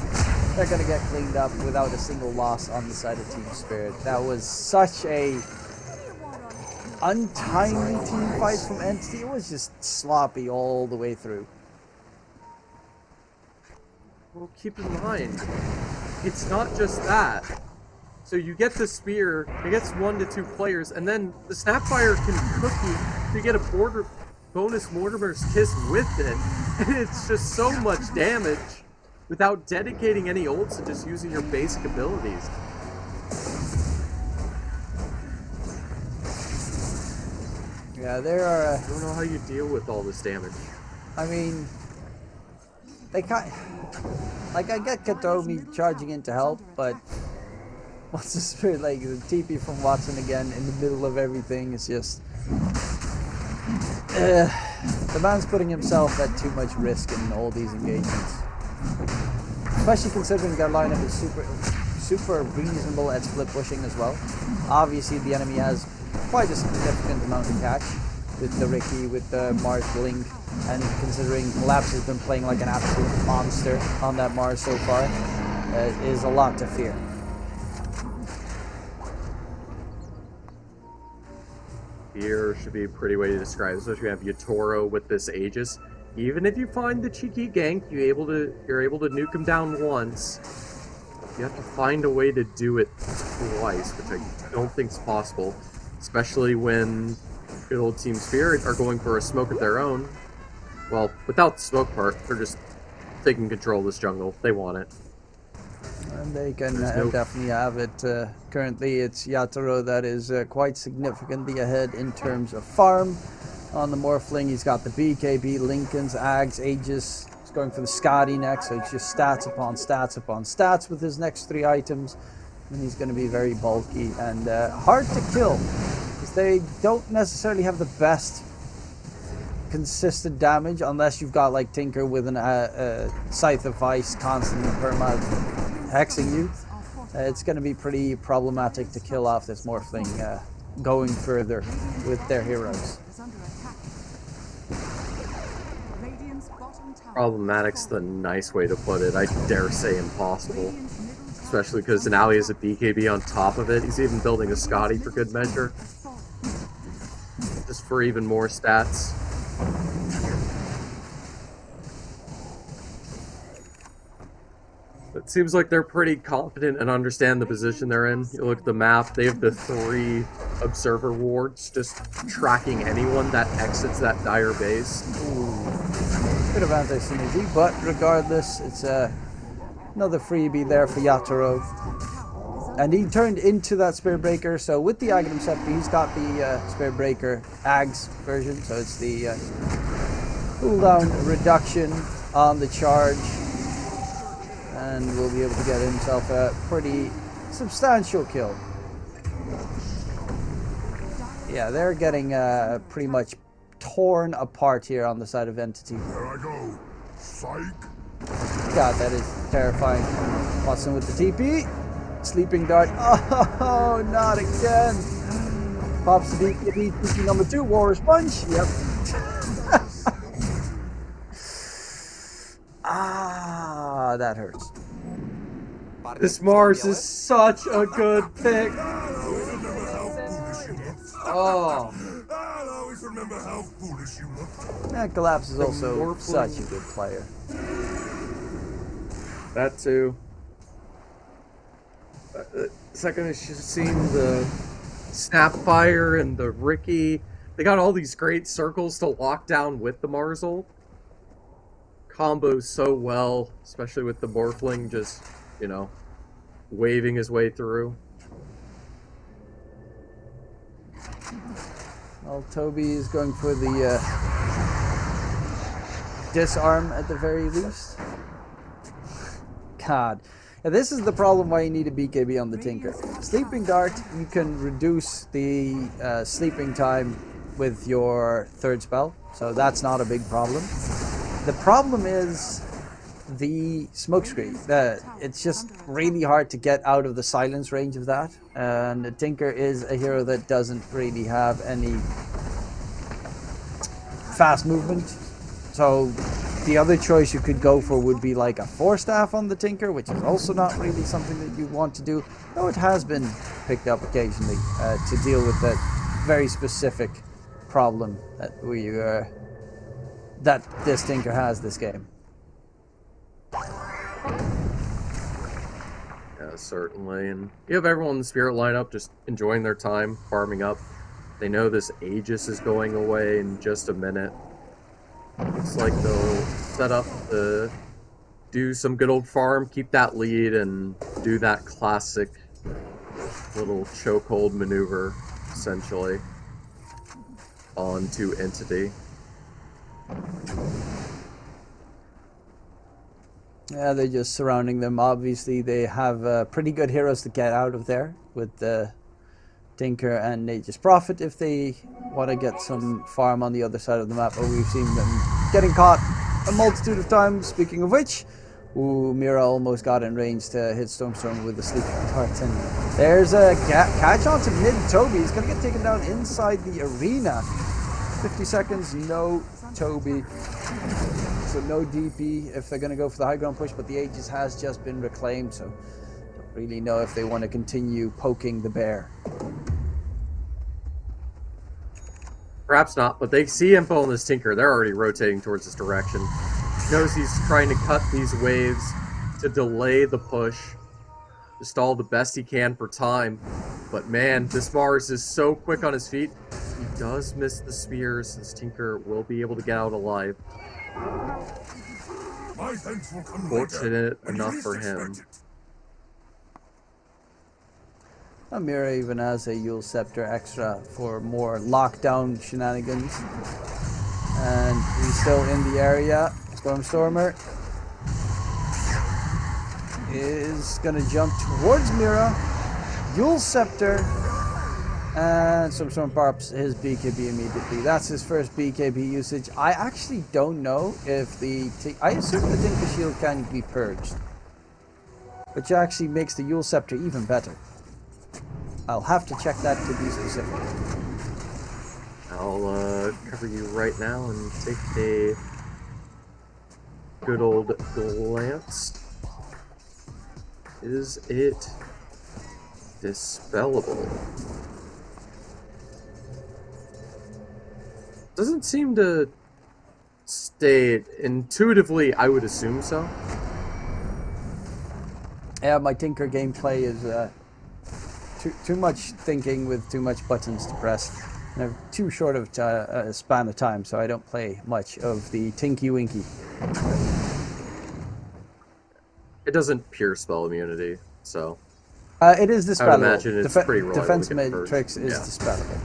they're going to get cleaned up without a single loss on the side of Team Spirit. That was such a untimely team fight from Entity. It was just sloppy all the way through. Well, keep in mind, it's not just that. So you get the spear, it gets 1 to 2 players, and then the Snapfire can cook you. You get a bonus Mortimer's Kiss with it, and it's just so much damage without dedicating any ults and just using your basic abilities. Yeah, there are. I don't know how you deal with all this damage. I mean, they can't. Like, I get Katomi charging in to help, but what's the spirit like? The TP from Watson again in the middle of everything is just. The man's putting himself at too much risk in all these engagements. Especially considering their lineup is super reasonable at split pushing as well. Obviously, the enemy has quite a significant amount of catch with the Ricky, with the Mars Blink, and considering Collapse has been playing like an absolute monster on that Mars so far, is a lot to fear. Fear should be a pretty way to describe it, especially when you have Yatoro with this Aegis. Even if you find the cheeky gank, you're able to nuke him down once. You have to find a way to do it twice, which I don't think is possible. Especially when good old Team Spirit are going for a smoke of their own. Well, without the smoke part, they're just taking control of this jungle. They want it. And they can definitely have it. Currently, it's Yatoro that is quite significantly ahead in terms of farm. On the Morphling, he's got the BKB, Lincolns, Ags, Aegis. He's going for the Scotty next, so it's just stats upon stats upon stats with his next 3 items. And he's going to be very bulky and hard to kill, because they don't necessarily have the best consistent damage unless you've got like Tinker with an Scythe of Ice constantly perma hexing you. It's going to be pretty problematic to kill off this Morphling going further with their heroes. Problematic's the nice way to put it. I dare say impossible. Especially because an ally has a BKB on top of it. He's even building a Scotty for good measure. Just for even more stats. It seems like they're pretty confident and understand the position they're in. You look at the map, they have the 3 observer wards just tracking anyone that exits that dire base. Ooh. Bit of anti-synergy, but regardless, it's another freebie there for Yatoro. And he turned into that Spirit Breaker, so with the Aghanim Scepter, he's got the Spirit Breaker Ags version, so it's the cooldown reduction on the charge. And will be able to get himself a pretty substantial kill. Yeah, they're getting pretty much torn apart here on the side of Entity. There I go. Psych. God, that is terrifying. Watson with the TP. Sleeping Dart. Oh, not again. Pops the BKB. TP number 2. Warrior's Punch. Yep. Ah, that hurts. This Mars is such a good pick. Oh. I'll always remember how foolish you look. And Collapse is also such a good player. That too. Second, I should have seen the Snapfire and the Ricky. They got all these great circles to lock down with the Marzul. Combos so well, especially with the Morphling just, you know, waving his way through. Well, Toby is going for the disarm at the very least. God. Yeah, this is the problem why you need a BKB on the Tinker. Sleeping Dart, you can reduce the sleeping time with your 3rd spell, so that's not a big problem. The problem is the smokescreen. It's just really hard to get out of the silence range of that, and the Tinker is a hero that doesn't really have any fast movement, so the other choice you could go for would be like a 4-staff on the Tinker, which is also not really something that you want to do, though it has been picked up occasionally to deal with that very specific problem that that this Tinker has this game. Yeah, certainly. And you have everyone in the Spirit lineup just enjoying their time, farming up. They know this Aegis is going away in just a minute. Looks like they'll set up to do some good old farm, keep that lead, and do that classic little chokehold maneuver, essentially, onto Entity. Yeah, they're just surrounding them. Obviously, they have pretty good heroes to get out of there with the Tinker and Aegis Prophet if they want to get some farm on the other side of the map, but we've seen them getting caught a multitude of times. Speaking of which, Ooh, Mira almost got in range to hit Stormstorm with the sleeping dart, and there's a catch on to mid Toby. He's gonna get taken down inside the arena. 50 seconds, no Toby. So no DP if they're gonna go for the high ground push, but the Aegis has just been reclaimed, so don't really know if they want to continue poking the bear. Perhaps not, but they see info on this Tinker. They're already rotating towards this direction. Knows he's trying to cut these waves to delay the push, to stall the best he can for time. But man, this Mars is so quick on his feet. He does miss the spears. This Tinker will be able to get out alive. My thanks will come Fortunate later, enough when for you least him. expect it. Mira even has a Yule Scepter extra for more lockdown shenanigans. And he's still in the area. Stormstormer is going to jump towards Mira. Yule Scepter. And Stormstorm pops his BKB immediately. That's his first BKB usage. I actually don't know if I assume the Tinker Shield can be purged, which actually makes the Yule Scepter even better. I'll have to check that to be specific. I'll cover you right now and take a good old glance. Is it dispellable? Doesn't seem to state. Intuitively, I would assume so. Yeah, my Tinker gameplay is too much thinking with too much buttons to press. And I'm too short of a span of time, so I don't play much of the Tinky Winky. It doesn't pure spell immunity, so It is I would dispellable. imagine it's pretty reliable Defense to get purged. matrix is Yeah. dispellable.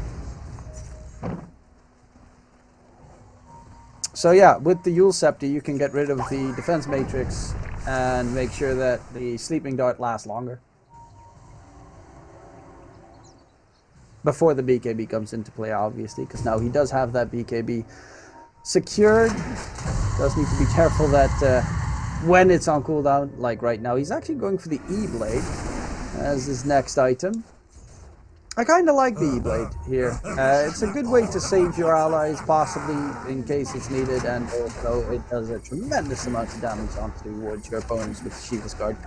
So yeah, with the Yule Scepter, you can get rid of the defense matrix and make sure that the sleeping dart lasts longer. Before the BKB comes into play, obviously, because now he does have that BKB secured. Does need to be careful that when it's on cooldown, like right now, he's actually going for the E-Blade as his next item. I kind of like the E-Blade here. It's a good way to save your allies, possibly in case it's needed, and also it does a tremendous amount of damage onto your opponents with the Shiva's Guard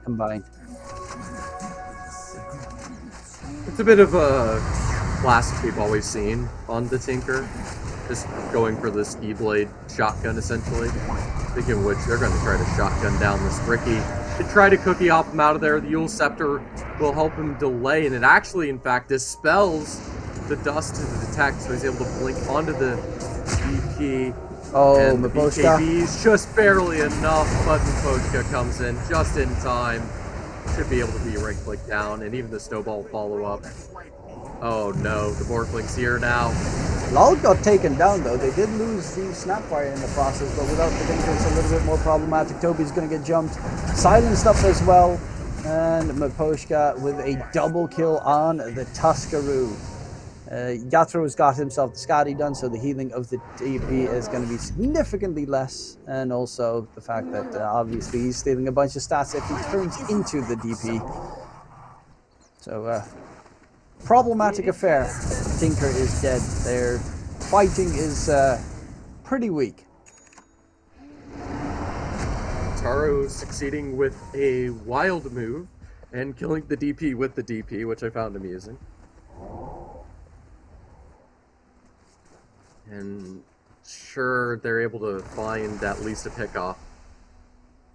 combined. It's a bit of a classic we've always seen on the Tinker. Just going for this E-Blade shotgun, essentially. Speaking of which, they're going to try to shotgun down this Ricky. To try to cookie off him out of there, the Yule Scepter will help him delay, and it actually, in fact, dispels the dust to the detect, so he's able to blink onto the DP. Oh, and the Maposhka. BKB's just barely enough, but Maposhka comes in just in time. Should be able to be right click down, and even the snowball follow-up. Oh no, the Morphling's here now. Lol got taken down though. They did lose the Snapfire in the process, but without the Tinker it's a little bit more problematic. Toby's going to get jumped. Silenced up as well. And Maposhka with a double kill on the Tuskaroo. Yatoro's got himself the Scotty done, so the healing of the DP is going to be significantly less. And also the fact that obviously he's stealing a bunch of stats if he turns into the DP. So, problematic affair. Tinker is dead. Their fighting is pretty weak. Yatoro succeeding with a wild move and killing the DP with the DP, which I found amusing. And sure, they're able to find at least a pickoff.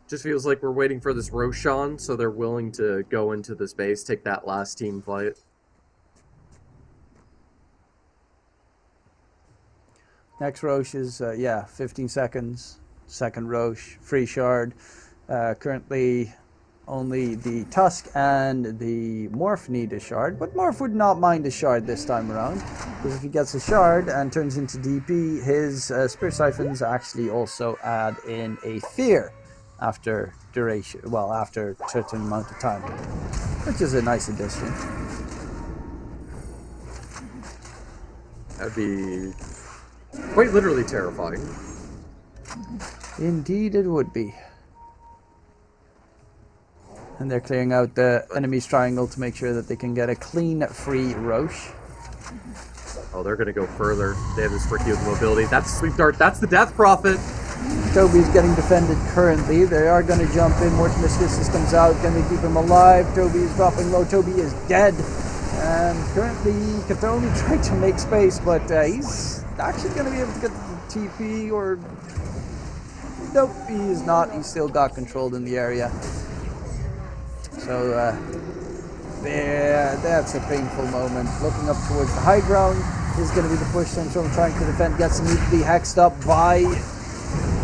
Just feels like we're waiting for this Roshan, so they're willing to go into this base, take that last team fight. Next Roche is, 15 seconds. Second Roche, free shard. Currently, only the Tusk and the Morph need a shard, but Morph would not mind a shard this time around, because if he gets a shard and turns into DP, his Spirit Siphons actually also add in a Fear after duration, well, after a certain amount of time, which is a nice addition. That'd be quite literally terrifying. Indeed it would be. And they're clearing out the enemy's triangle to make sure that they can get a clean, free Roche. Oh, they're going to go further. They have this Ricky with mobility. That's Sweep Dart. That's the Death Prophet. Toby's getting defended currently. They are going to jump in. Mortimiscus comes out. Can they keep him alive? Toby is dropping low. Toby is dead. And currently, Katomi trying to make space, but he's actually going to be able to get the TP or... Nope, he is not. He's still got control in the area. So, that's a painful moment. Looking up towards the high ground is going to be the push. Storm trying to defend, gets immediately hexed up by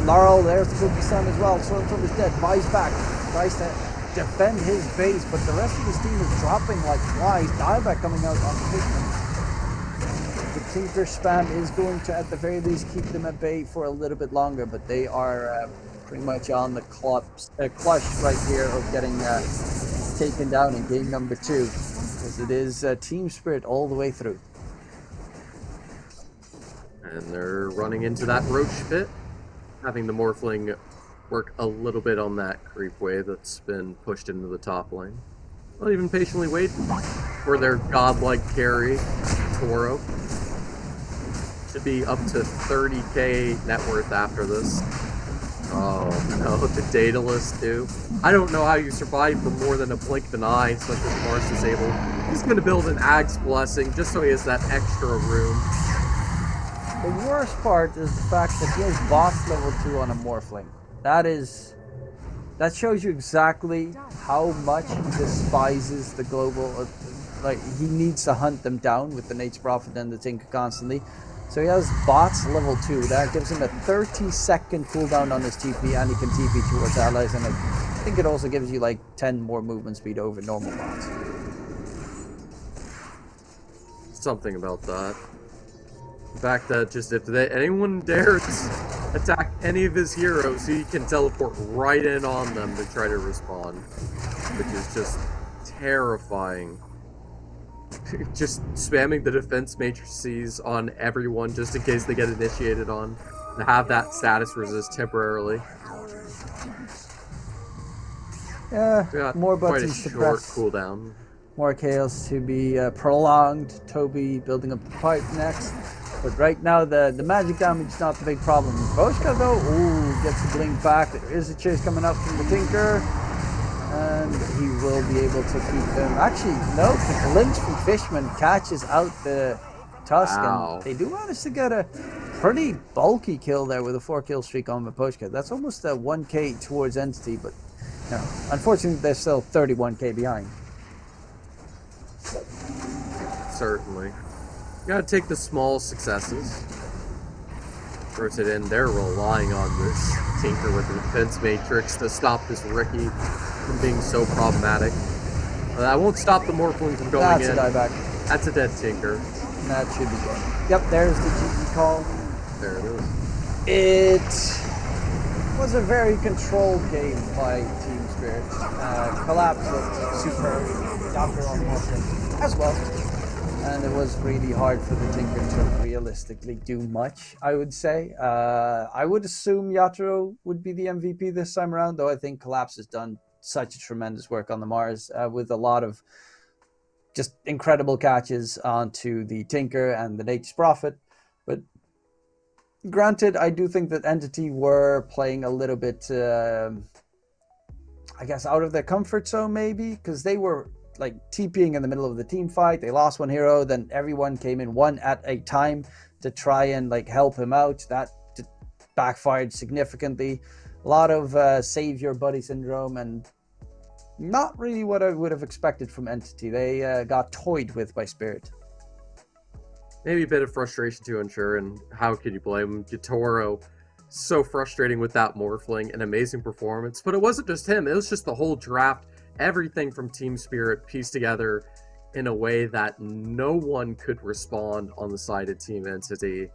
Laurel. There's the Cookie Sun as well. Storm is dead. Buys back. Tries to defend his base, but the rest of his team is dropping like flies. Dieback coming out on the Fishman. The Tinker spam is going to, at the very least, keep them at bay for a little bit longer, but they are pretty much on the clutch right here of getting taken down in game number 2, because it is team spirit all the way through. And they're running into that Roach pit, having the Morphling work a little bit on that creep wave that's been pushed into the top lane. They'll even patiently wait for their godlike carry, Toro. Should be up to 30k net worth after this. Oh no, the Daedalus too. I don't know how you survive for more than a blink of an eye, such as Mars disabled. He's going to build an Ag's Blessing just so he has that extra room. The worst part is the fact that he has boss level 2 on a Morphling. That shows you exactly how much he despises the global. Like, he needs to hunt them down with the Nate's Prophet and the Tinker constantly. So he has bots level 2. That gives him a 30-second cooldown on his TP, and he can TP towards allies. And I think it also gives you like 10 more movement speed over normal bots. Something about that. The fact that just if anyone dares attack any of his heroes, he can teleport right in on them to try to respond, which is just terrifying. Just spamming the defense matrices on everyone just in case they get initiated on, to have that status resist temporarily. Yeah, more buttons to press. Cooldown. More chaos to be prolonged. Toby building up the pipe next. But right now, the magic damage is not the big problem. Boschka, though, gets the blink back. There is a chase coming up from the Tinker. And he will be able to keep them. Actually, no, the glimpse from Fishman catches out the Tusk. Wow. And they do manage to get a pretty bulky kill there with a 4-kill streak on Vaposhka. That's almost a 1k towards Entity, but no, unfortunately, they're still 31k behind. Certainly. You gotta take the small successes. Throws it in. They're relying on this Tinker with the defense matrix to stop this Ricky from being so problematic. That won't stop the Morphling from going in. That's a dieback. That's a dead Tinker. That should be good. Yep, there's the GG call. There it is. It was a very controlled game by Team Spirit. Collapse looked superb. Yatoro on Morphling as well. And it was really hard for the Tinker to realistically do much, I would say. I would assume Yatoro would be the MVP this time around, though I think Collapse has done such a tremendous work on the Mars with a lot of just incredible catches onto the Tinker and the Nate's Prophet. But granted, I do think that Entity were playing a little bit, I guess, out of their comfort zone maybe, because they were like TPing in the middle of the team fight. They lost one hero, then everyone came in one at a time to try and like help him out. That backfired significantly. A lot of save your buddy syndrome, and not really what I would have expected from Entity. They got toyed with by Spirit. Maybe a bit of frustration too, I'm sure, and how could you blame him? Yatoro, so frustrating with that Morphling, an amazing performance. But it wasn't just him, it was just the whole draft. Everything from Team Spirit pieced together in a way that no one could respond on the side of Team Entity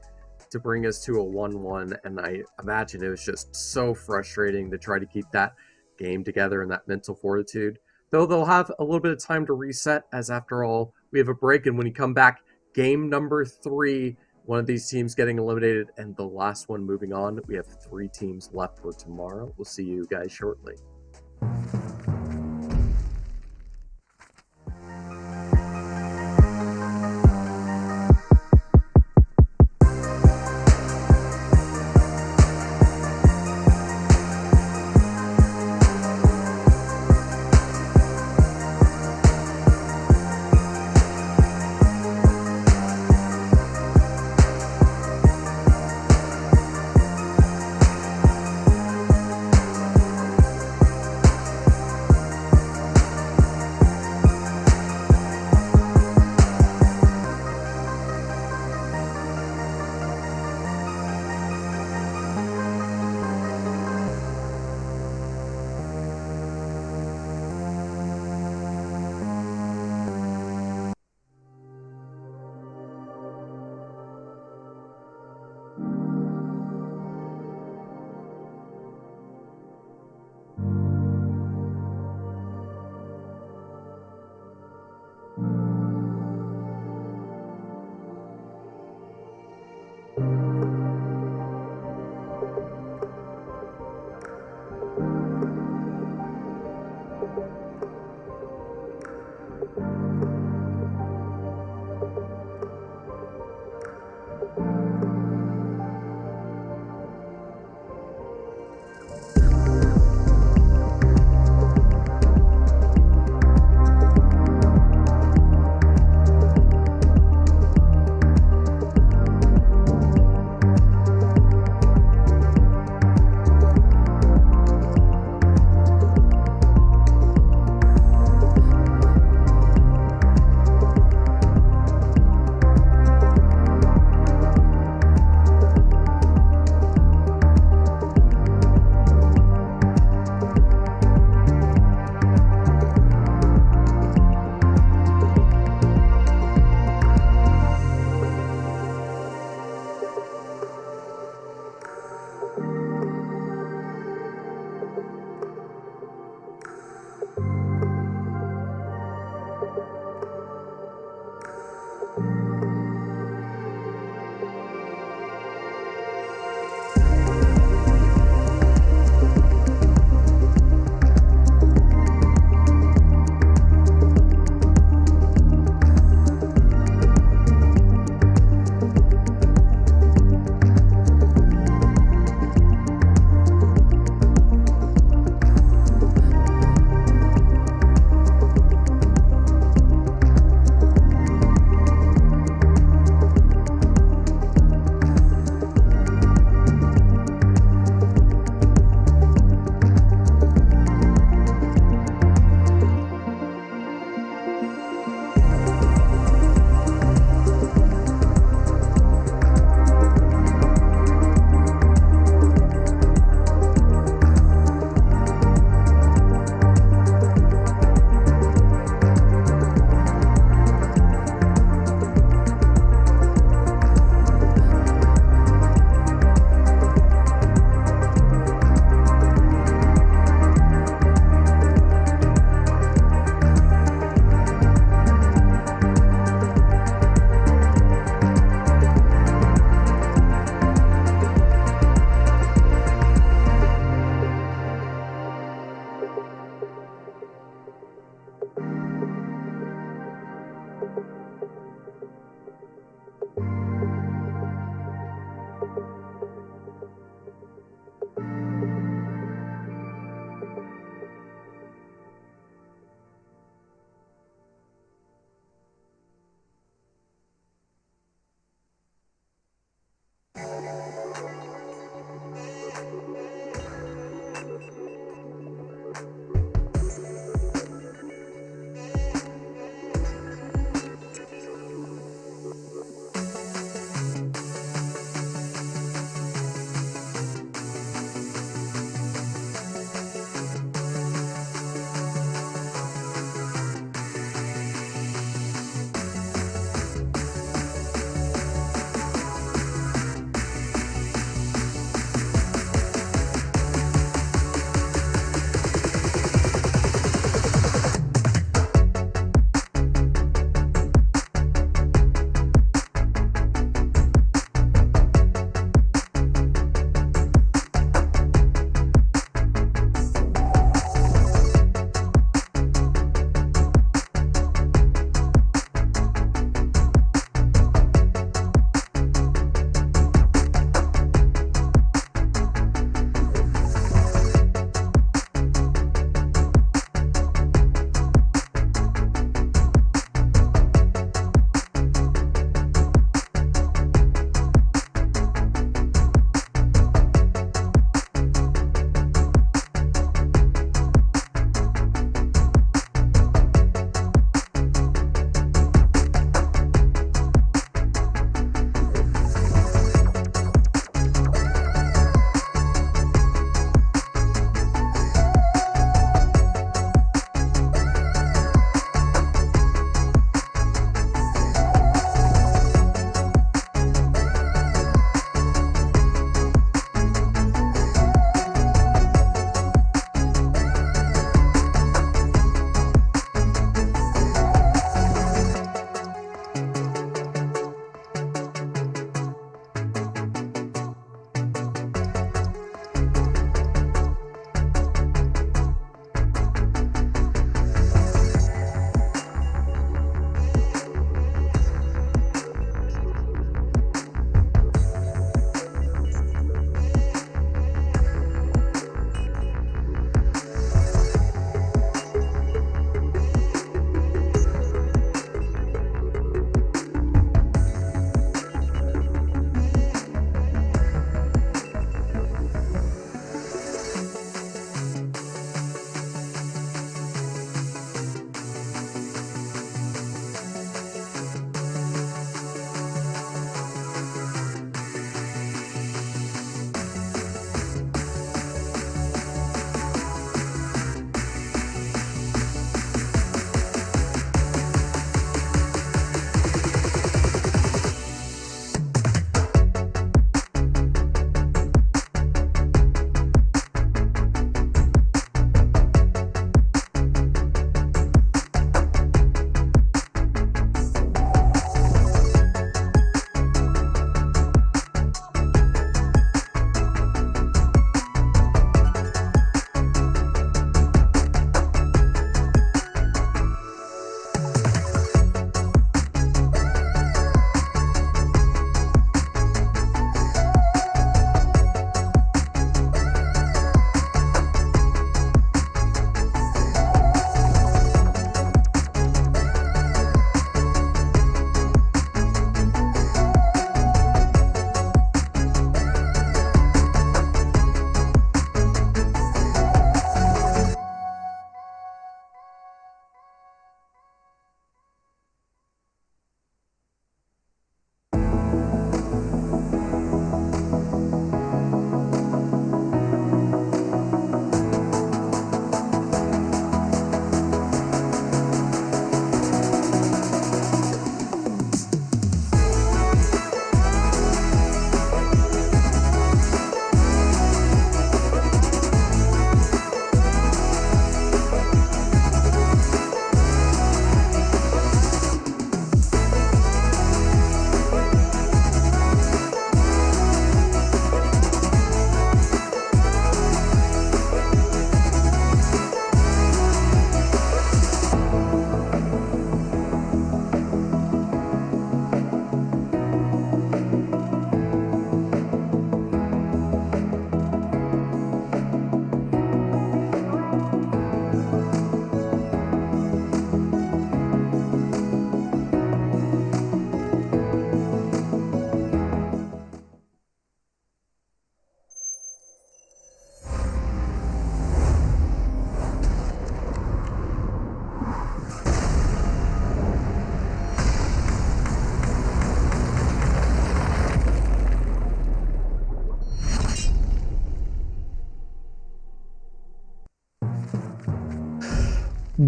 to bring us to a 1-1, and I imagine it was just so frustrating to try to keep that game together and that mental fortitude. Though they'll have a little bit of time to reset, as after all, we have a break, and when you come back, game number 3, one of these teams getting eliminated, and the last one moving on. We have 3 teams left for tomorrow. We'll see you guys shortly.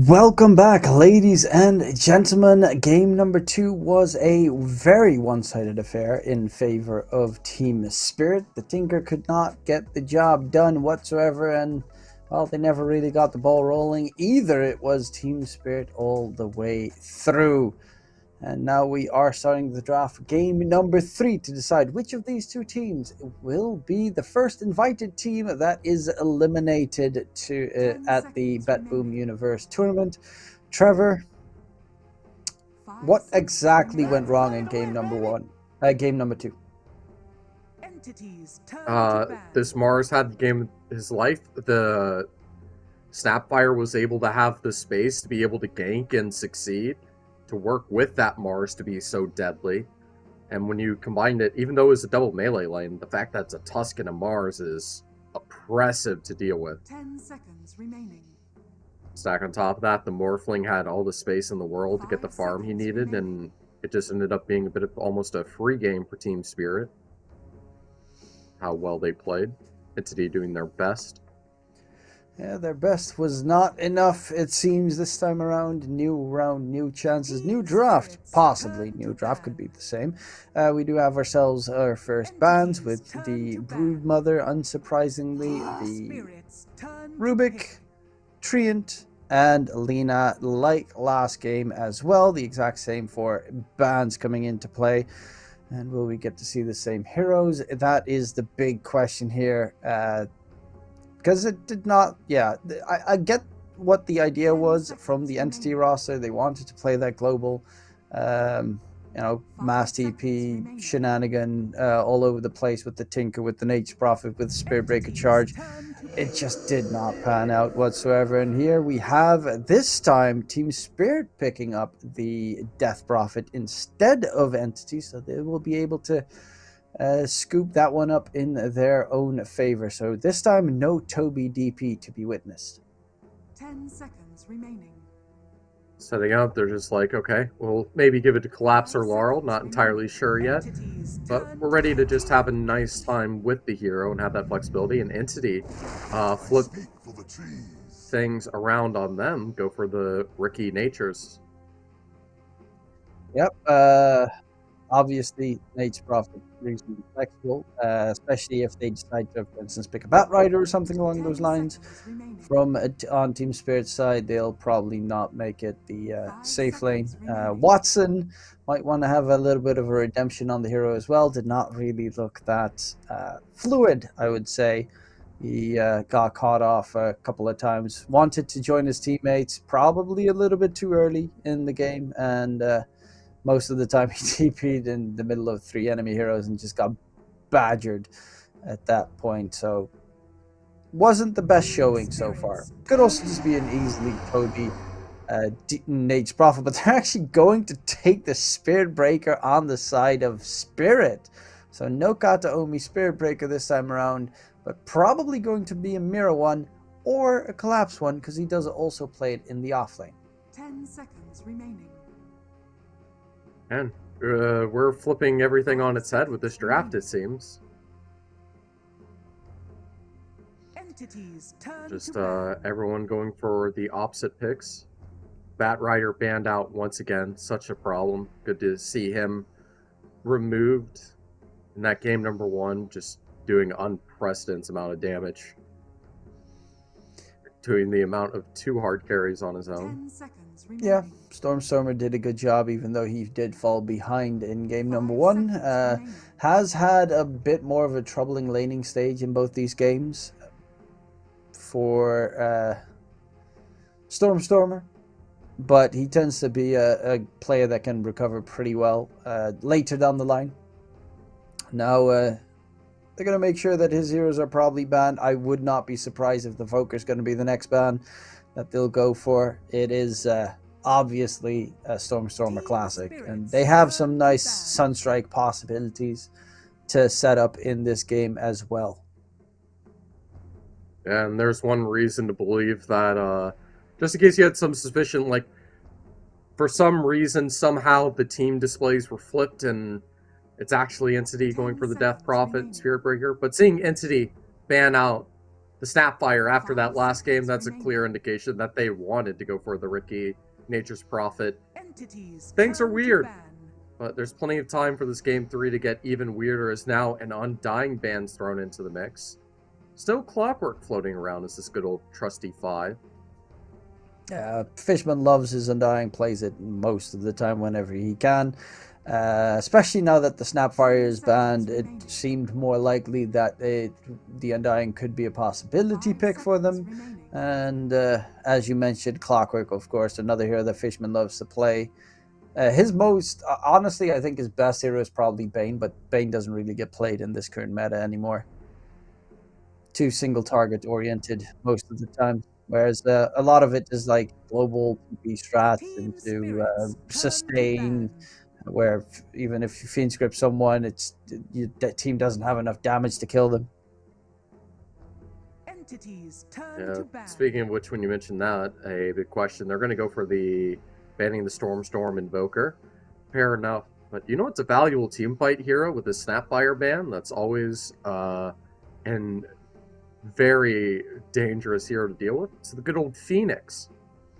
Welcome back, ladies and gentlemen. Game number 2 was a very one-sided affair in favor of Team Spirit. The Tinker could not get the job done whatsoever, and, well, they never really got the ball rolling either. It was Team Spirit all the way through. And now we are starting the draft for game number 3 to decide which of these two teams will be the first invited team that is eliminated to at the BetBoom Universe tournament. Trevor, what exactly went wrong in game number 2? This Mars had the game of his life. The Snapfire was able to have the space to be able to gank and succeed, to work with that Mars to be so deadly. And when you combined it, even though it was a double melee lane, the fact that it's a Tusk and a Mars is oppressive to deal with. 10 seconds remaining. Stack on top of that, the Morphling had all the space in the world to get the farm he needed, and it just ended up being a bit of almost a free game for Team Spirit. How well they played. Entity doing their best. Yeah, their best was not enough, it seems, this time around. New round, new chances, new draft. Possibly. New draft could be the same. We do have ourselves our first bans with the Broodmother, unsurprisingly, the Rubik, Treant, and Lena, like last game as well. The exact same for bans coming into play. And will we get to see the same heroes? That is the big question here. Because it did not, I get what the idea was from the Entity roster. They wanted to play that global, mass TP, shenanigan all over the place with the Tinker, with the Nature's Prophet, with the Spirit Breaker charge. It just did not pan out whatsoever. And here we have, this time, Team Spirit picking up the Death Prophet instead of Entity, so they will be able to scoop that one up in their own favor. So this time, no Toby DP to be witnessed. 10 seconds remaining. Setting up, they're just like, okay, we'll maybe give it to Collapse or Laurel, not entirely sure yet, but we're ready to just have a nice time with the hero and have that flexibility. And Entity flip things around on them, go for the Ricky Natures. Yep, obviously, Nature's Prophet reasonably flexible, especially if they decide to, for instance, pick a Batrider or something along those lines. From on Team Spirit's side, they'll probably not make it the safe lane. Watson might want to have a little bit of a redemption on the hero as well. Did not really look that fluid, I would say. He got caught off a couple of times. Wanted to join his teammates, probably a little bit too early in the game, and most of the time he TP'd in the middle of 3 enemy heroes and just got badgered at that point. So wasn't the best showing so far. Could also just be an easily Toby Nature's Prophet, but they're actually going to take the Spirit Breaker on the side of Spirit. So no Kata Omi Spirit Breaker this time around, but probably going to be a Mirror one or a Collapse one, because he does also play it in the off lane. 10 seconds remaining. And we're flipping everything on its head with this draft, it seems. Just everyone going for the opposite picks. Batrider banned out once again. Such a problem. Good to see him removed in that game number 1, just doing unprecedented amount of damage. Doing the amount of 2 hard carries on his own. Yeah, Stormer did a good job, even though he did fall behind in game number 1. Has had a bit more of a troubling laning stage in both these games for Stormer, but he tends to be a player that can recover pretty well later down the line. Now they're going to make sure that his heroes are probably banned. I would not be surprised if the Voker is going to be the next ban that they'll go for. It is obviously a Stormer Classic, and they have some nice Sunstrike possibilities to set up in this game as well. And there's one reason to believe that, just in case you had some suspicion, like, for some reason, somehow the team displays were flipped and it's actually Entity going for the Death Prophet, Spirit Breaker. But seeing Entity ban out The Snapfire after that 5 last game, seconds that's a remaining. clear indication that they wanted to go for the Ricky Nature's Prophet. Entities Things are turn to weird. ban. But there's plenty of time for this game 3 to get even weirder, as now an Undying ban's thrown into the mix. Still Clockwork floating around as this good old trusty 5. Yeah, Fishman loves his Undying, plays it most of the time whenever he can. Especially now that the Snapfire is banned, it seemed more likely that the Undying could be a possibility 5 pick for seconds them. remaining. And as you mentioned, Clockwork, of course, another hero that Fishman loves to play. His most, honestly, I think his best hero is probably Bane, but Bane doesn't really get played in this current meta anymore. Too single target oriented most of the time, whereas a lot of it is like global TP strats Team into spirits turn to sustain, ban. where even if you fiend script someone, the team doesn't have enough damage to kill them. Entities turn Yeah. to ban. Speaking of which, when you mentioned that, a big question, they're going to go for the banning the Storm Invoker. Fair enough. But you know what's a valuable team fight hero with the Snapfire ban? That's always an very dangerous hero to deal with. It's the good old Phoenix.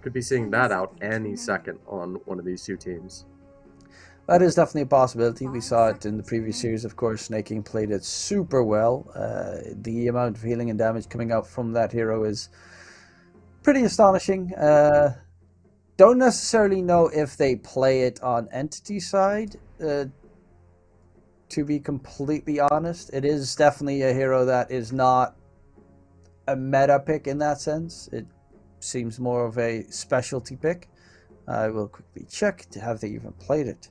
Could be seeing 10 that out seconds any remaining. second on one of these two teams. That is definitely a possibility. We 5 saw it in the seconds previous remaining. series, of course. Snake King played it super well. The amount of healing and damage coming out from that hero is pretty astonishing. Don't necessarily know if they play it on entity side. To be completely honest, it is definitely a hero that is not a meta pick in that sense. It seems more of a specialty pick. I will quickly check to have they even played it.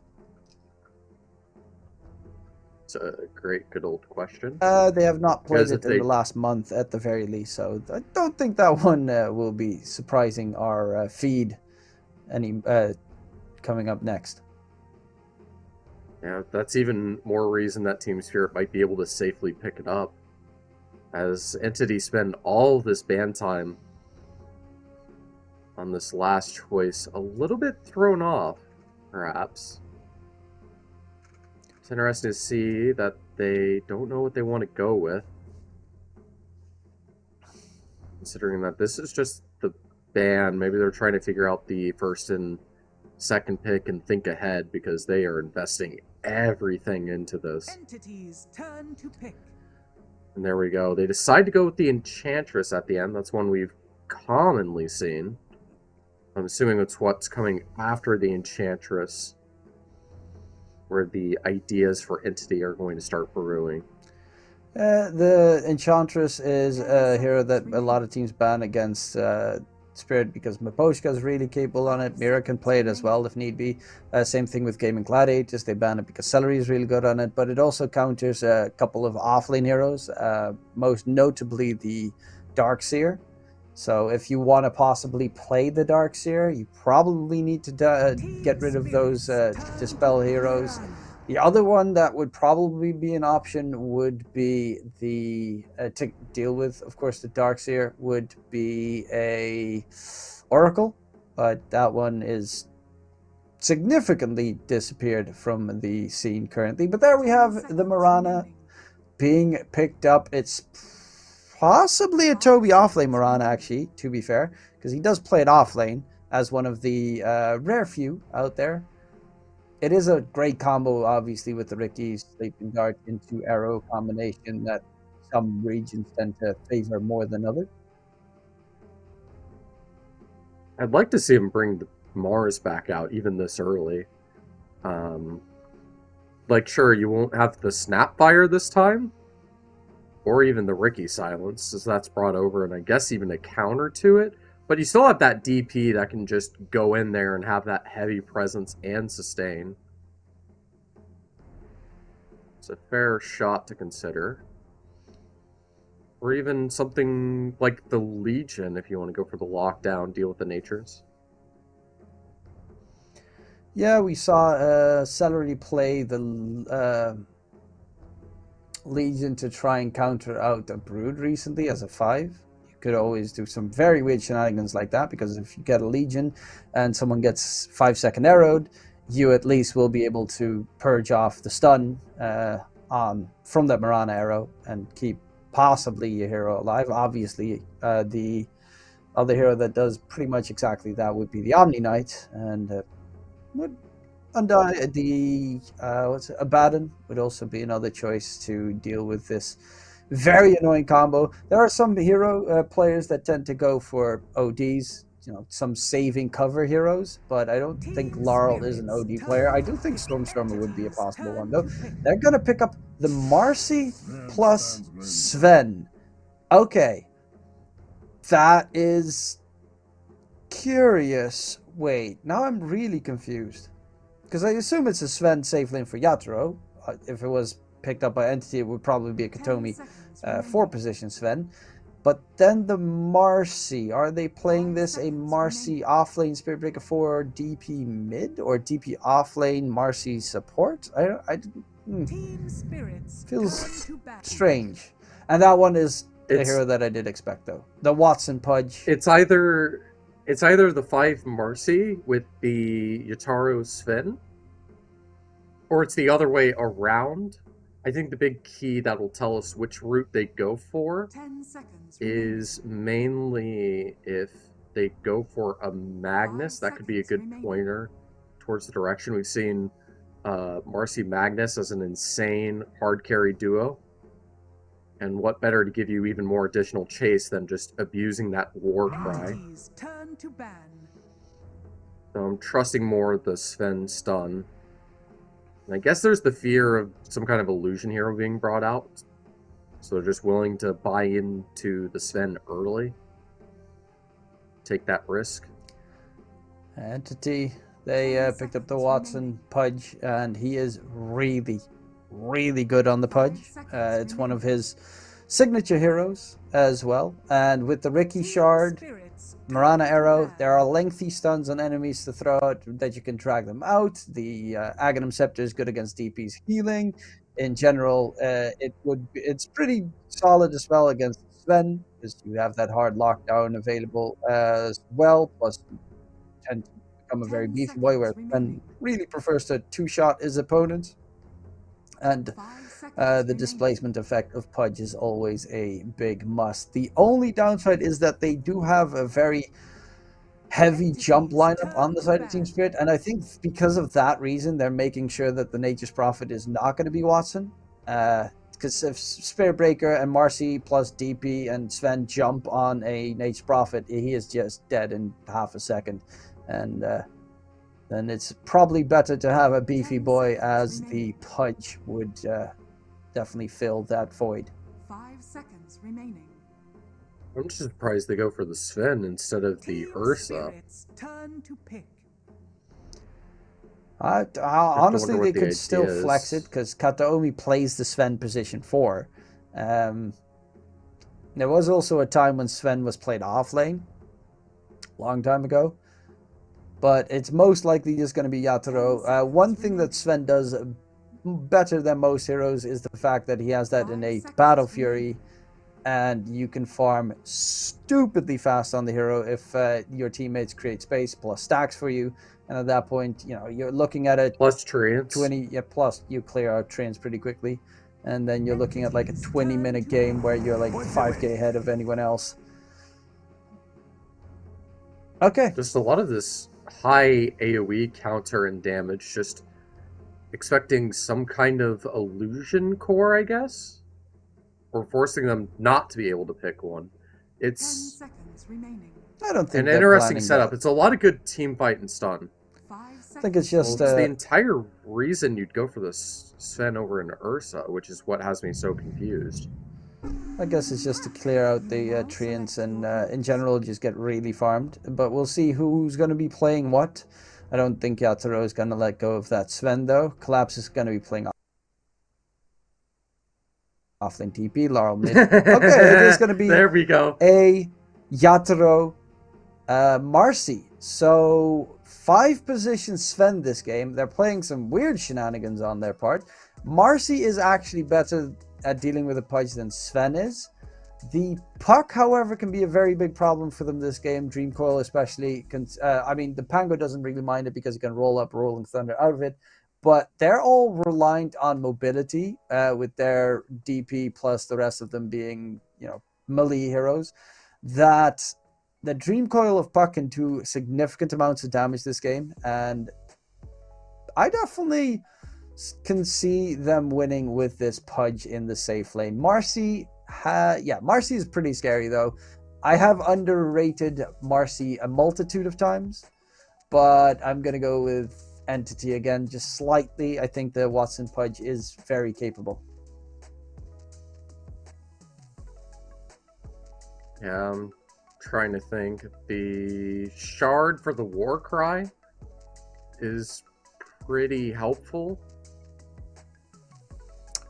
It's a great, good old question. They have not played Because it if in they- the last month at the very least, so I don't think that one will be surprising our feed any coming up next. Yeah, that's even more reason that Team Spirit might be able to safely pick it up. As entities spend all this ban time on this last choice, a little bit thrown off, perhaps. It's interesting to see that they don't know what they want to go with. Considering that this is just the ban, maybe they're trying to figure out the first and second pick and think ahead because they are investing everything into this. Entities turn to pick. And there we go. They decide to go with the Enchantress at the end. That's one we've commonly seen. I'm assuming it's what's coming after the Enchantress, where the ideas for Entity are going to start brewing. The Enchantress is a hero that a lot of teams ban against Spirit because Miposhka is really capable on it. Mira can play it as well if need be. Same thing with Gaming Gladiators. They ban it because Celery is really good on it, but it also counters a couple of offlane heroes, most notably the Darkseer. So if you want to possibly play the Darkseer, you probably need to get rid of those Dispel heroes. The other one that would probably be an option would be the to deal with, of course, the Darkseer would be a Oracle, but that one is significantly disappeared from the scene currently. But there we have the Marana being picked up. It's possibly a Toby offlane Marana, actually, to be fair, because he does play it offlane as one of the rare few out there. It is a great combo, obviously, with the Ricky's Sleeping Dart into Arrow combination that some regions tend to favor more than others. I'd like to see him bring the Mars back out even this early. Like, sure, you won't have the Snapfire this time, or even the Ricky Silence, as that's brought over, and I guess even a counter to it. But you still have that DP that can just go in there and have that heavy presence and sustain. It's a fair shot to consider. Or even something like the Legion, if you want to go for the lockdown, deal with the natures. Yeah, we saw Celery play the Legion to try and counter out a Brood recently as a 5. Could always do some very weird shenanigans like that, because if you get a Legion and someone gets 5-second arrowed, you at least will be able to purge off the stun from that Marana arrow and keep possibly a hero alive. Obviously, the other hero that does pretty much exactly that would be the Omni Knight, and would the Abaddon would also be another choice to deal with this very annoying combo. There are some hero players that tend to go for ODs, some saving cover heroes, but I don't think Laurel is an OD player. I do think Stormstormer would be a possible one, though. They're going to pick up the Marcy plus Sven. Okay. That is curious. Wait, now I'm really confused. Because I assume it's a Sven safe lane for Yatoro. If it was picked up by Entity, it would probably be a Katomi 4-position Sven. But then the Marcy, are they playing this a Marcy offlane Spirit Breaker for DP mid or DP offlane Marcy support? Feels strange. And that one is the hero that I did expect, though. The Watson Pudge. It's either the 5 Marcy with the Yatoro Sven, or it's the other way around. I think the big key that will tell us which route they go for is mainly if they go for a Magnus. That could be a good pointer towards the direction. We've seen Marcy Magnus as an insane hard carry duo. And what better to give you even more additional chase than just abusing that war cry. So I'm trusting more the Sven stun. And I guess there's the fear of some kind of illusion hero being brought out. So they're just willing to buy into the Sven early. Take that risk. Entity, they picked up the Watson Pudge, and he is really, really good on the Pudge. It's one of his signature heroes as well. And with the Ricky Shard, Marana Arrow, there are lengthy stuns on enemies to throw out that you can drag them out. The Aghanim Scepter is good against DP's healing. In general, it's pretty solid as well against Sven, because you have that hard lockdown available as well. Plus, you tend to become a very beefy boy, where Sven really prefers to two-shot his opponents. And the displacement effect of Pudge is always a big must. The only downside is that they do have a very heavy jump lineup on the side of Team Spirit, and I think because of that reason, they're making sure that the Nature's Prophet is not going to be Watson. Because if Spirit Breaker and Marcy plus DP and Sven jump on a Nature's Prophet, he is just dead in half a second. And then it's probably better to have a beefy boy, as the Pudge would definitely fill that void. 5 seconds remaining. I'm just surprised they go for the Sven instead of the Ursa. Turn to pick. Honestly, they could still flex it, because Kataomi plays the Sven position 4. There was also a time when Sven was played off lane, long time ago. But it's most likely just going to be Yatoro. One thing that Sven does better than most heroes is the fact that he has that innate Battle Fury, and you can farm stupidly fast on the hero if your teammates create space plus stacks for you. And at that point, you're looking at it plus treants. 20, plus you clear out treants pretty quickly. And then you're looking at like a 20-minute game where you're like 5k ahead of anyone else. Okay. Just a lot of this high AoE counter and damage, just expecting some kind of illusion core, I guess? Or forcing them not to be able to pick one. It's 10 seconds remaining. I don't think an interesting setup. It's a lot of good team fight and stun. 5 I think it's just it's the entire reason you'd go for this Sven over an Ursa, which is what has me so confused. I guess it's just to clear out the treants and in general just get really farmed. But we'll see who's going to be playing what. I don't think Yatoro is going to let go of that Sven, though. Collapse is going to be playing offlane TP. Laurel mid. Okay, it is going to be there we go. A Yatoro Marcy. So 5-position Sven this game. They're playing some weird shenanigans on their part. Marcy is actually better at dealing with a Pudge than Sven is. The Puck, however, can be a very big problem for them this game. Dream Coil especially. The Pango doesn't really mind it because he can roll up Rolling Thunder out of it. but they're all reliant on mobility, with their DP plus the rest of them being, melee heroes. That the Dream Coil of Puck can do significant amounts of damage this game, and I definitely can see them winning with this Pudge in the safe lane. Marcy is pretty scary though. I have underrated Marcy a multitude of times, but I'm going to go with Entity again, just slightly. I think the Watson Pudge is very capable. Yeah, I'm trying to think. The Shard for the War Cry is pretty helpful.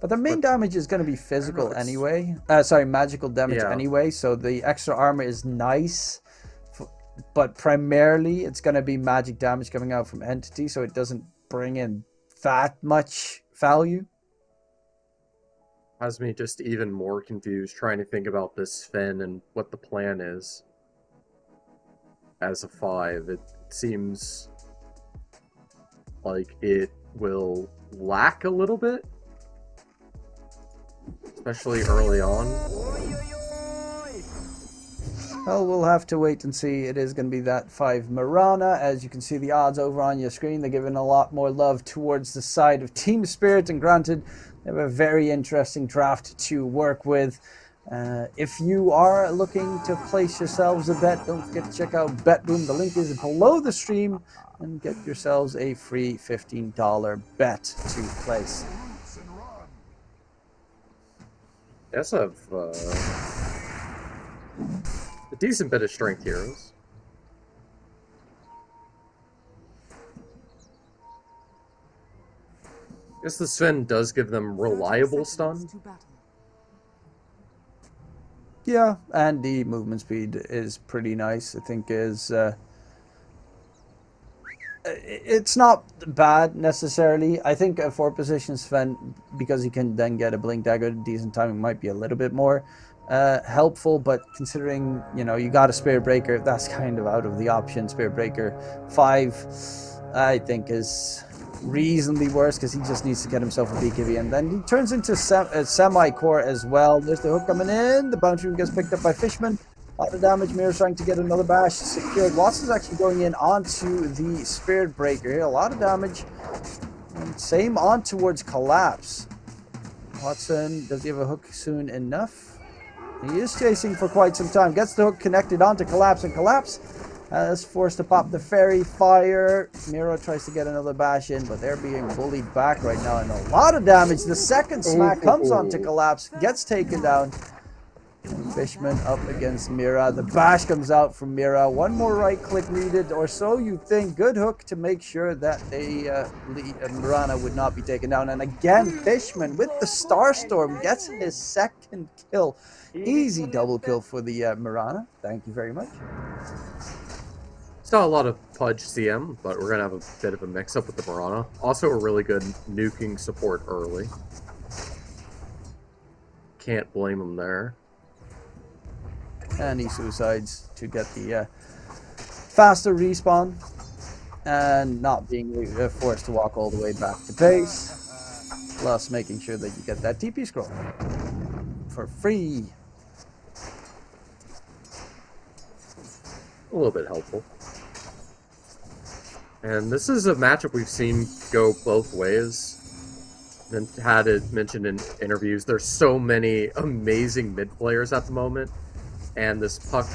But the main damage is going to be physical anyway. Magical damage anyway. So the extra armor is nice. But primarily, it's going to be magic damage coming out from Entity. So it doesn't bring in that much value. Has me just even more confused trying to think about this Finn and what the plan is. As a 5, it seems like it will lack a little bit. Especially early on. Well, we'll have to wait and see. It is going to be that 5 Mirana. As you can see the odds over on your screen, they're giving a lot more love towards the side of Team Spirit. And granted, they have a very interesting draft to work with. If you are looking to place yourselves a bet, don't forget to check out BetBoom. The link is below the stream. And get yourselves a free $15 bet to place. Yes, have a decent bit of strength heroes. I guess the Sven does give them reliable stun. Yeah, and the movement speed is pretty nice. I think it's not bad necessarily. I think a 4-position Sven, because he can then get a Blink Dagger, decent timing might be a little bit more helpful, but considering, you got a Spirit Breaker, that's kind of out of the option. Spirit Breaker 5, I think, is reasonably worse because he just needs to get himself a BKB, and then he turns into a semi-core as well. There's the hook coming in. The bounty room gets picked up by Fishman. A lot of damage. Mirror's trying to get another bash secured. Watson's actually going in onto the Spirit Breaker here. A lot of damage. And same on towards Collapse. Watson, does he have a hook soon enough? He is chasing for quite some time. Gets the hook connected onto Collapse, and Collapse is forced to pop the Fairy Fire. Miro tries to get another bash in, but they're being bullied back right now, and a lot of damage. The second smack comes onto Collapse, gets taken down. And Fishman up against Mira. The bash comes out from Mira. One more right click needed, or so you think. Good hook to make sure that Mirana would not be taken down. And again, Fishman with the Starstorm gets his second kill. Easy double kill for the Mirana. Thank you very much. It's not a lot of Pudge CM, but we're going to have a bit of a mix-up with the Mirana. Also a really good nuking support early. Can't blame him there. And he suicides to get the faster respawn and not being forced to walk all the way back to base, plus making sure that you get that TP scroll for free. A little bit helpful. And this is a matchup we've seen go both ways. And had it mentioned in interviews, there's so many amazing mid players at the moment. And this Puck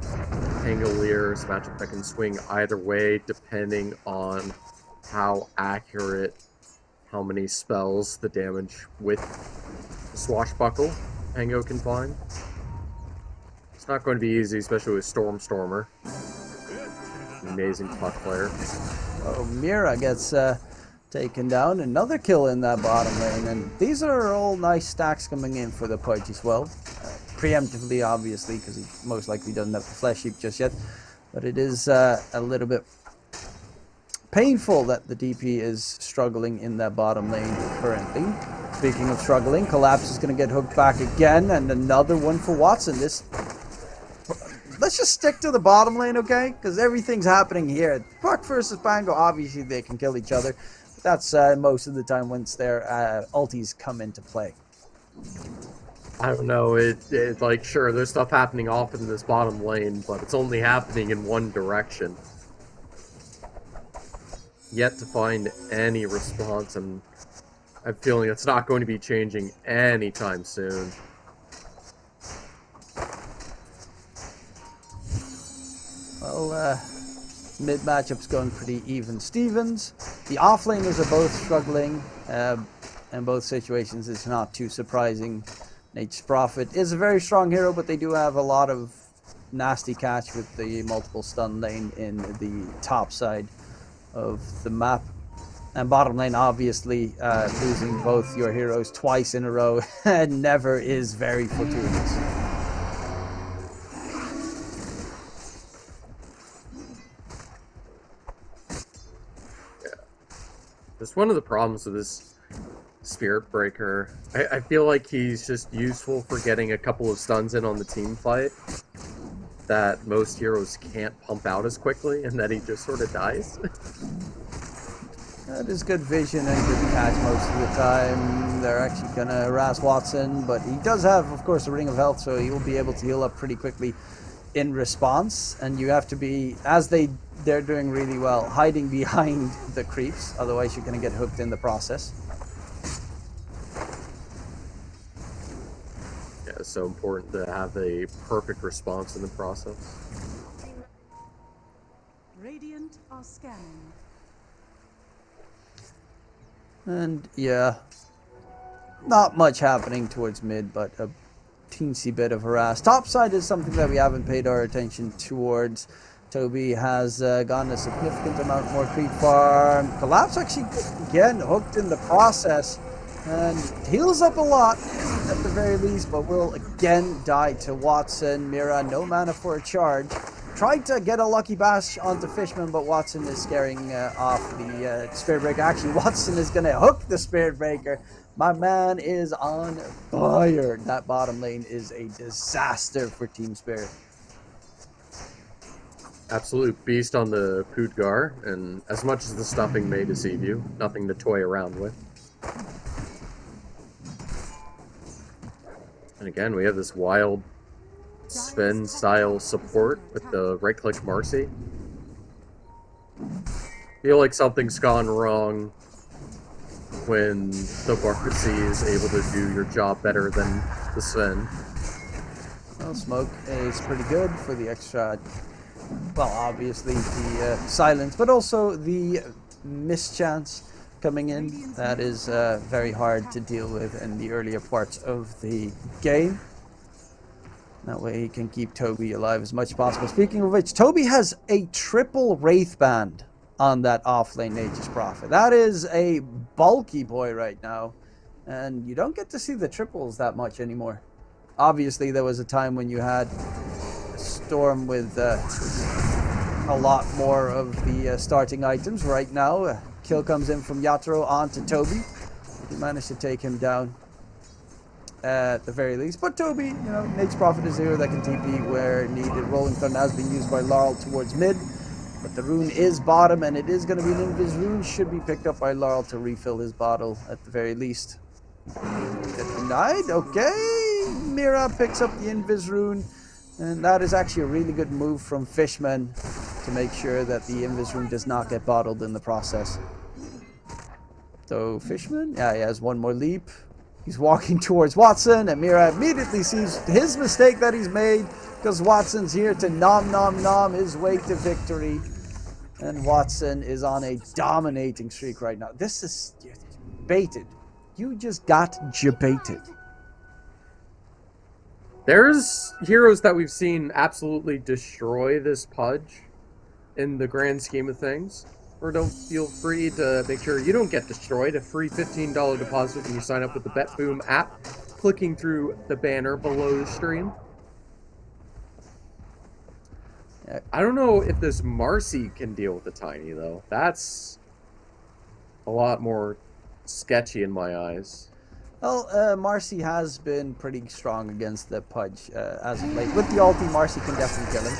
Pangolier is a matchup that can swing either way depending on how accurate, how many spells the damage with the Swashbuckle Pango can find. It's not going to be easy, especially with Stormer. Amazing Puck player. Oh, Mira gets taken down. Another kill in that bottom lane. And these are all nice stacks coming in for the Pudge as well. Preemptively, obviously, because he most likely doesn't have the Flesh Heap just yet. But it is a little bit painful that the DP is struggling in that bottom lane currently. Speaking of struggling, Collapse is going to get hooked back again, and another one for Watson. Let's just stick to the bottom lane, okay? Because everything's happening here. Puck versus Pango, obviously they can kill each other. But that's most of the time once their ultis come into play. I don't know. It like sure there's stuff happening off in this bottom lane, but it's only happening in one direction. Yet to find any response, and I'm feeling it's not going to be changing anytime soon. Well, mid matchup's going pretty even Stevens. The offlaners are both struggling. In both situations, it's not too surprising. Nature's Prophet is a very strong hero, but they do have a lot of nasty catch with the multiple stun lane in the top side of the map. And bottom lane, obviously, losing both your heroes twice in a row never is very fortuitous. Just one of the problems with this Spirit Breaker, I feel like he's just useful for getting a couple of stuns in on the team fight that most heroes can't pump out as quickly, and then he just sort of dies. That is good vision and good catch most of the time. They're actually going to harass Watson, but he does have, of course, a Ring of Health, so he will be able to heal up pretty quickly in response. And you have to be, as they're doing really well, hiding behind the creeps, otherwise you're going to get hooked in the process. Yeah, it's so important to have a perfect response in the process. Radiant are scanning. And yeah, not much happening towards mid, but a teensy bit of harass. Top side is something that we haven't paid our attention towards. Toby has gotten a significant amount more creep farm. Collapse actually, again, hooked in the process. And heals up a lot, at the very least, but will again die to Watson. Mira, no mana for a charge. Tried to get a lucky bash onto Fishman, but Watson is scaring off the Spirit Breaker. Actually, Watson is going to hook the Spirit Breaker. My man is on fire. That bottom lane is a disaster for Team Spirit. Absolute beast on the Pudgar, and as much as the stuffing may deceive you, nothing to toy around with. And again, we have this wild Sven-style support with the right-click Marcy. Feel like something's gone wrong when the Marcy is able to do your job better than the Sven. Well, smoke is pretty good for the extra, well, obviously the silence, but also the mischance coming in. That is very hard to deal with in the earlier parts of the game. That way he can keep Toby alive as much as possible. Speaking of which, Toby has a triple Wraith Band on that offlane Nature's Prophet. That is a bulky boy right now. And you don't get to see the triples that much anymore. Obviously, there was a time when you had a Storm with a lot more of the starting items. Right now, kill comes in from Yatoro onto Toby. He managed to take him down at the very least. But Toby, Nature's Prophet is here that can TP where needed. Rolling Thunder has been used by Laurel towards mid. But the rune is bottom, and it is going to be an Invis rune. Should be picked up by Laurel to refill his bottle at the very least. Denied, okay. Mira picks up the Invis rune. And that is actually a really good move from Fishman to make sure that the Invis rune does not get bottled in the process. So Fishman, yeah, he has one more leap. He's walking towards Watson, and Mira immediately sees his mistake that he's made because Watson's here to nom his way to victory. And Watson is on a dominating streak right now. This is baited. You just got jebaited. There's heroes that we've seen absolutely destroy this Pudge in the grand scheme of things. Or don't feel free to make sure you don't get destroyed. A free $15 deposit when you sign up with the BetBoom app, clicking through the banner below the stream. I don't know if this Marcy can deal with the Tiny, though. That's a lot more sketchy in my eyes. Well, Marcy has been pretty strong against the Pudge as of late. With the ulti, Marcy can definitely kill him.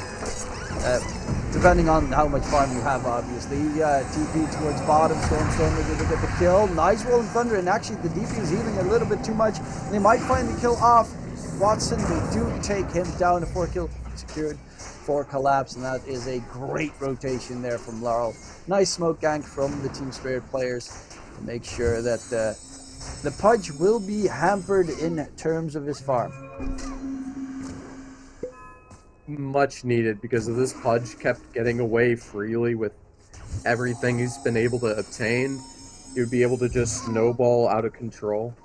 depending on how much farm you have, obviously. TP towards bottom, Stormstormer did get the kill. Nice Rolling Thunder, and actually the DP is healing a little bit too much. They might find the kill off Watson. They do take him down. A 4 kill secured for Collapse, and that is a great rotation there from Laurel. Nice smoke gank from the Team Spirit players to make sure that the Pudge will be hampered in terms of his farm. Much needed, because if this Pudge kept getting away freely with everything he's been able to obtain, he would be able to just snowball out of control.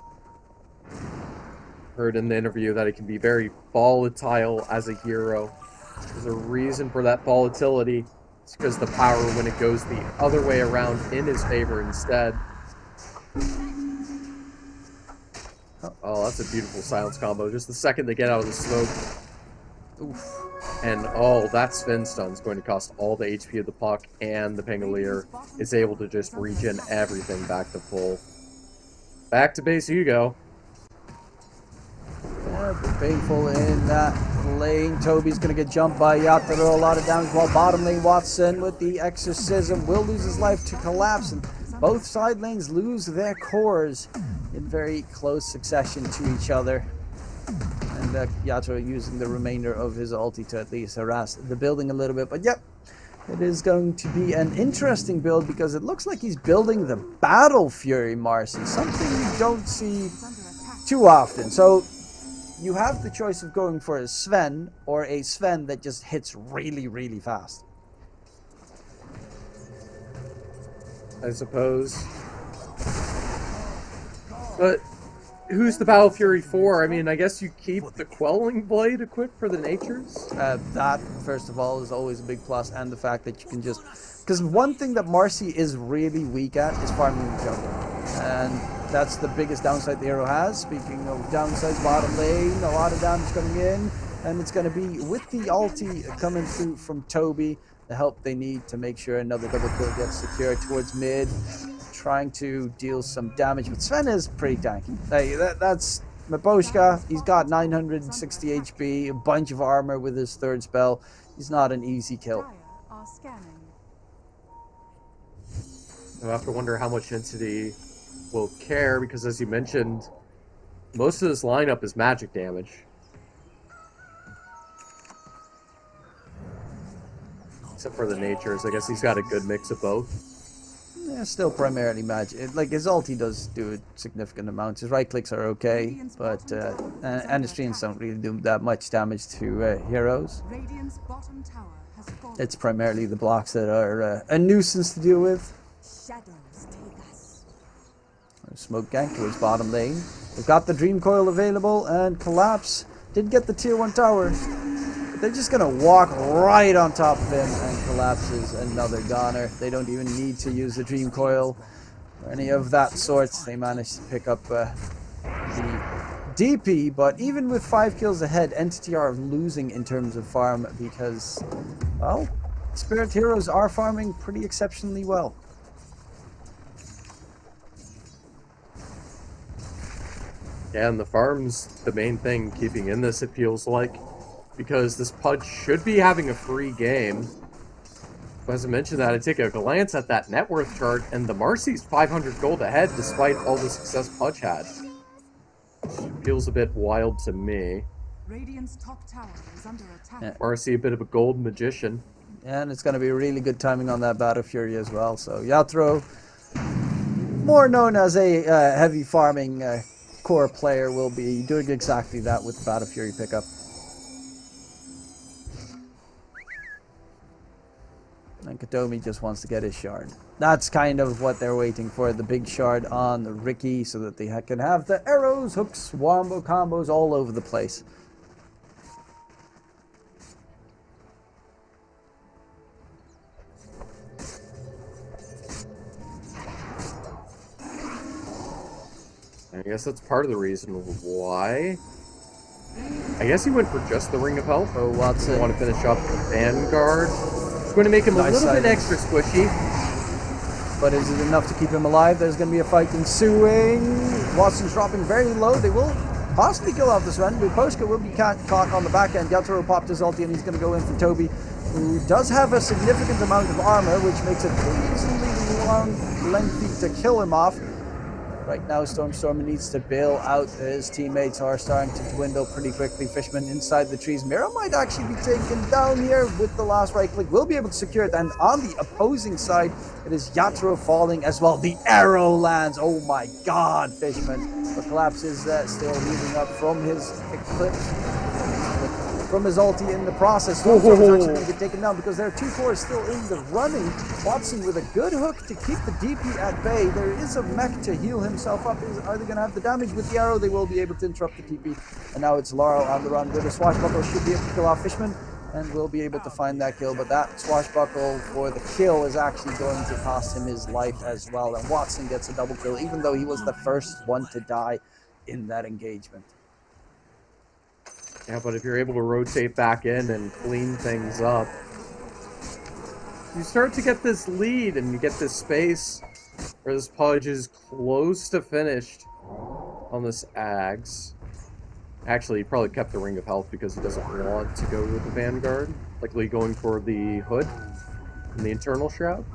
Heard in the interview that he can be very volatile as a hero. There's a reason for that volatility. It's because the power, when it goes the other way around, in his favor instead. Oh, that's a beautiful silence combo. Just the second they get out of the smoke. Oof. And that Sven stun's going to cost all the HP of the puck, and the Pangolier is able to just regen everything back to full. Back to base you go. Yeah, painful in that lane. Toby's going to get jumped by Yatoro. A lot of damage, while bottom lane Watson with the Exorcism will lose his life to Collapse, and both side lanes lose their cores in very close succession to each other. And Yatoro using the remainder of his ulti to at least harass the building a little bit. But yep, it is going to be an interesting build, because it looks like he's building the Battle Fury Marcy, something you don't see too often. So you have the choice of going for a Sven, or a Sven that just hits really, really fast. I suppose. But who's the Battle Fury for? I mean, I guess you keep the Quelling Blade equipped for the Natures? That, first of all, is always a big plus, and the fact that you can just... Because one thing that Marcy is really weak at is farming the jungle. And that's the biggest downside the hero has. Speaking of downsides, bottom lane, a lot of damage coming in. And it's going to be with the ulti coming through from Toby, the help they need to make sure another double kill gets secured towards mid. Trying to deal some damage, but Sven is pretty tanky. Hey, that's Maboshka. He's got 960 HP, a bunch of armor with his third spell. He's not an easy kill. I have to wonder how much Entity will care, because as you mentioned, most of this lineup is magic damage. Except for the Natures. I guess he's got a good mix of both. Yeah, still primarily magic. Like, his ulti does do a significant amount. His right clicks are okay, but and his streams don't really do that much damage to heroes. It's primarily the blocks that are a nuisance to deal with. Smoke gank towards bottom lane. We've got the Dream Coil available, and Collapse did get the tier 1 tower. But they're just going to walk right on top of him, and Collapses another goner. They don't even need to use the Dream Coil or any of that sort. They managed to pick up the DP, but even with 5 kills ahead, Entity are losing in terms of farm, because, well, Spirit Heroes are farming pretty exceptionally well. Yeah, and the farm's the main thing keeping in this, it feels like, because this Pudge should be having a free game. But as I mentioned that, I take a glance at that net worth chart, and the Marcy's 500 gold ahead despite all the success Pudge had. Feels a bit wild to me. Radiant's top tower is under attack. Yeah. Marcy, a bit of a gold magician. And it's going to be really good timing on that Battle Fury as well. So Yatoro, more known as a heavy farming core player, will be doing exactly that with the Battle Fury pickup. And Katomi just wants to get his shard. That's kind of what they're waiting for, the big shard on Ricky, so that they can have the arrows, hooks, wombo combos all over the place. I guess that's part of the reason why. I guess he went for just the Ring of Health. Oh, Watson. Want to finish up the Vanguard. It's going to make him a little bit extra squishy. But is it enough to keep him alive? There's going to be a fight ensuing. Watson's dropping very low. They will possibly kill off this one. But Poshka will be caught on the back end. Yatoro popped his ulti, and he's going to go in for Toby. who does have a significant amount of armor, which makes it reasonably lengthy to kill him off. Right now, Stormstormer needs to bail out. His teammates are starting to dwindle pretty quickly. Fishman inside the trees. Mira might actually be taken down here with the last right click. Will be able to secure it. And on the opposing side, it is Yatoro falling as well. The arrow lands. Oh my god, Fishman. The collapse is still heating up from his eclipse. From his ulti in the process. Stormstormer is actually going to get taken down because there are 2 cores still in the running. Watson with a good hook to keep the DP at bay. There is a mech to heal himself up. Are they going to have the damage with the arrow? They will be able to interrupt the TP. And now it's Laurel on the run with a swashbuckle. Should be able to kill off Fishman and will be able to find that kill. But that swashbuckle for the kill is actually going to cost him his life as well. And Watson gets a double kill, even though he was the first one to die in that engagement. Yeah, but if you're able to rotate back in and clean things up, you start to get this lead and you get this space where this Pudge is close to finished on this Ags. Actually, he probably kept the Ring of Health because he doesn't want to go with the Vanguard. Likely going for the Hood and the Internal Shroud.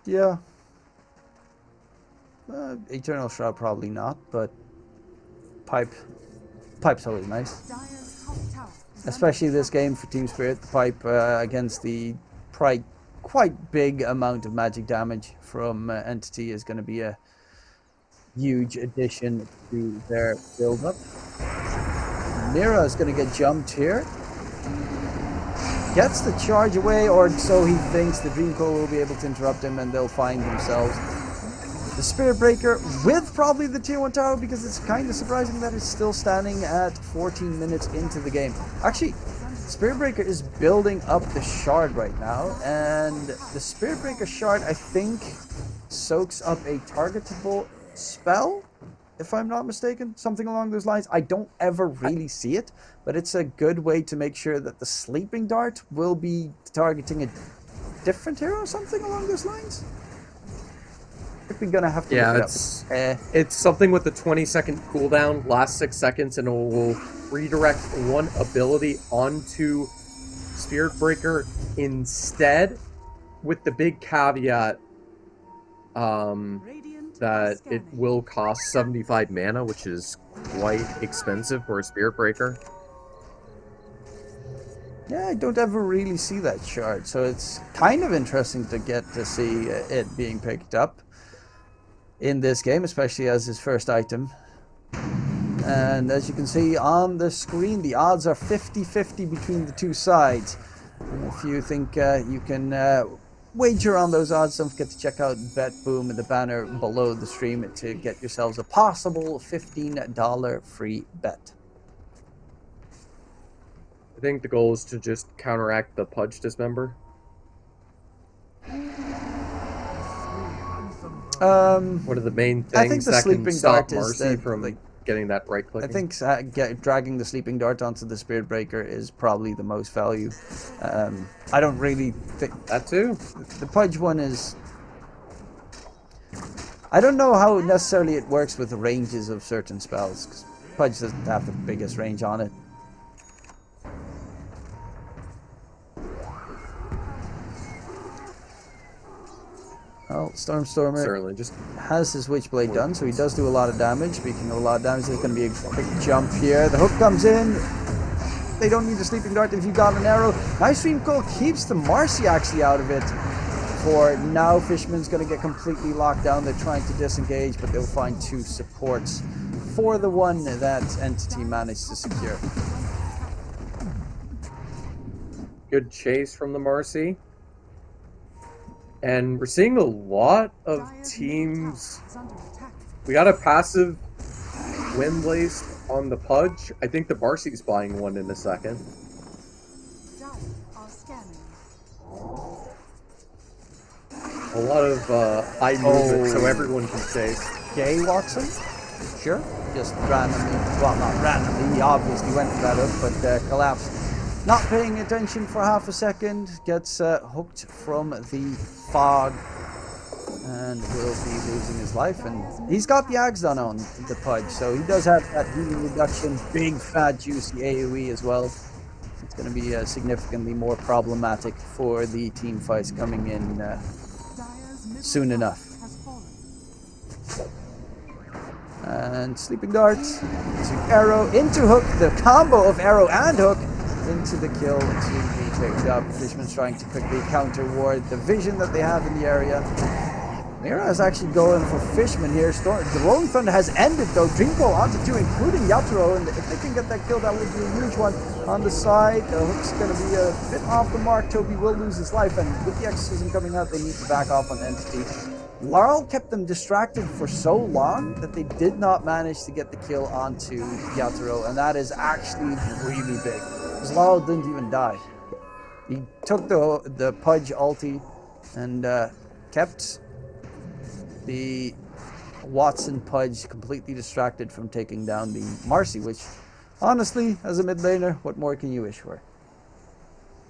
Yeah. Eternal Shroud probably not, but Pipe's always nice. Dire's top tower is Especially this game for Team Spirit. The Pipe against the quite big amount of magic damage from Entity is going to be a huge addition to their build-up. Mira is going to get jumped here. Gets the charge away, or so he thinks. The Dream Coil will be able to interrupt him and they'll find themselves the Spirit Breaker with probably the tier 1 tower, because it's kind of surprising that it's still standing at 14 minutes into the game. Actually, Spirit Breaker is building up the shard right now, and the Spirit Breaker shard, I think, soaks up a targetable spell, if I'm not mistaken, something along those lines. I don't ever really see it, but it's a good way to make sure that the Sleeping Dart will be targeting a different hero, something along those lines. We're gonna have to look it up. It's something with the 20-second cooldown, last 6 seconds, and it will redirect one ability onto Spirit Breaker instead, with the big caveat that it will cost 75 mana, which is quite expensive for a Spirit Breaker. Yeah, I don't ever really see that shard, so it's kind of interesting to get to see it being picked up in this game, especially as his first item. And as you can see on the screen, the odds are 50-50 between the two sides. And if you think you can wager on those odds, don't forget to check out BetBoom in the banner below the stream to get yourselves a possible $15 free bet. I think the goal is to just counteract the Pudge Dismember. What are the main things I think the that Sleeping can stop Dart is Marcy from getting that right click? I think dragging the Sleeping Dart onto the Spirit Breaker is probably the most value. I don't really think that too. The Pudge one is. I don't know how necessarily it works with the ranges of certain spells, 'cause Pudge doesn't have the biggest range on it. Well, Stormstormer certainly just has his Witchblade done, so he does do a lot of damage. Speaking of a lot of damage, there's going to be a quick jump here. The hook comes in. They don't need the Sleeping Dart if you got an arrow. Nice Dream Coil keeps the Marcy actually out of it. For now, Fishman's going to get completely locked down. They're trying to disengage, but they'll find 2 supports for the one that Entity managed to secure. good chase from the Marcy. And we're seeing a lot of teams. We got a passive wind laced on the Pudge. I think the Marcy's buying one in a second. A lot of high movement, so everyone can chase. Jay Watson? Sure. Just randomly, well, not randomly, he obviously went for that hook, but collapsed. Not paying attention for half a second, gets hooked from the fog, and will be losing his life. And he's got the Ags done on the Pudge, so he does have that healing reduction, big, fat, juicy AoE as well. It's going to be significantly more problematic for the team fights coming in Dire's middle soon tower enough. has fallen. And Sleeping Dart into Arrow, into Hook. The combo of Arrow and Hook into the kill to be picked up. Fishman's trying to quickly counter ward the vision that they have in the area. Mira is actually going for Fishman here. The Rolling Thunder has ended though. Dreamfall onto 2, including Yatoro, and if they can get that kill, that would be a huge one. On the side, Hook's going to be a bit off the mark. Toby will lose his life, and with the exorcism coming out, they need to back off on Entity. Larl kept them distracted for so long that they did not manage to get the kill onto Yatoro, and that is actually really big. Because Larl didn't even die. He took the Pudge ulti and kept the Watson Pudge completely distracted from taking down the Marcy, which honestly, as a mid laner, what more can you wish for?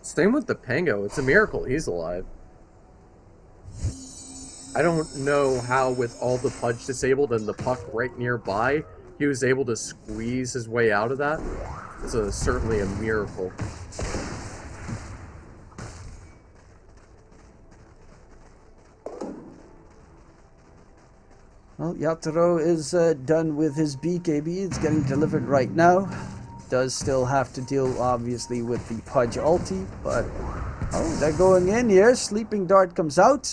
Same with the Pango. It's a miracle he's alive. I don't know how, with all the Pudge disabled and the puck right nearby, he was able to squeeze his way out of that. It's certainly a miracle. Well, Yatoro is done with his BKB. It's getting delivered right now. Does still have to deal, obviously, with the Pudge ulti, but... Oh, they're going in here. Sleeping Dart comes out,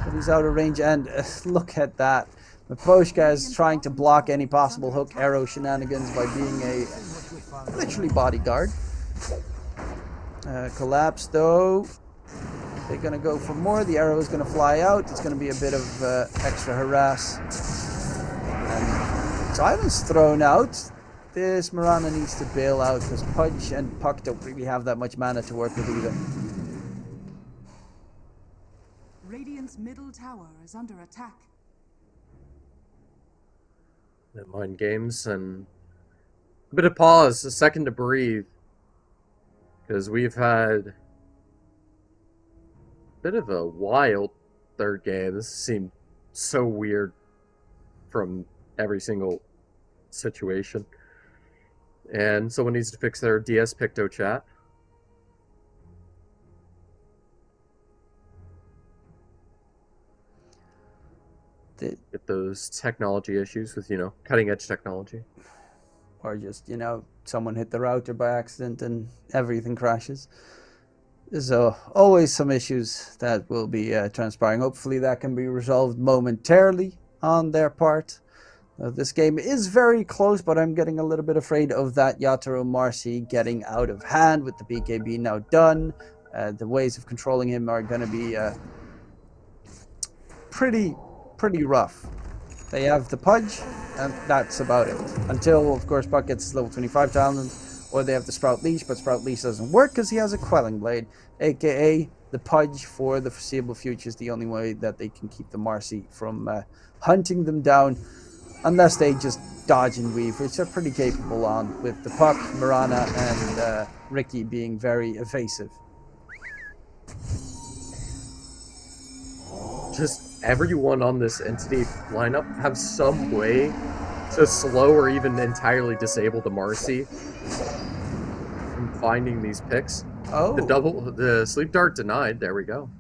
but he's out of range, and look at that. Maposhka is trying to block any possible hook arrow shenanigans by being a literally bodyguard. Collapse, though. They're going to go for more. The arrow is going to fly out. It's going to be a bit of extra harass. And Silence thrown out. This Mirana needs to bail out because Pudge and Puck don't really have that much mana to work with either. Radiant's middle tower is under attack. Mind games and a bit of pause, a second to breathe. Because we've had a bit of a wild third game. This seemed so weird from every single situation. And someone needs to fix their DS Picto chat. Get those technology issues with, cutting edge technology. Or just, someone hit the router by accident and everything crashes. There's always some issues that will be transpiring. Hopefully that can be resolved momentarily on their part. This game is very close, but I'm getting a little bit afraid of that Yatoro Marcy getting out of hand with the BKB now done. The ways of controlling him are going to be pretty rough. They have the Pudge, and that's about it. Until, of course, Puck gets level 25 talent, or they have the Sprout Leash, but Sprout Leash doesn't work because he has a Quelling Blade, aka the Pudge for the foreseeable future is the only way that they can keep the Marcy from hunting them down, unless they just dodge and weave, which they're pretty capable on, with the Puck, Mirana, and Ricky being very evasive. Just everyone on this entity lineup have some way to slow or even entirely disable the Marcy from finding these picks. Oh. The sleep dart denied. There we go.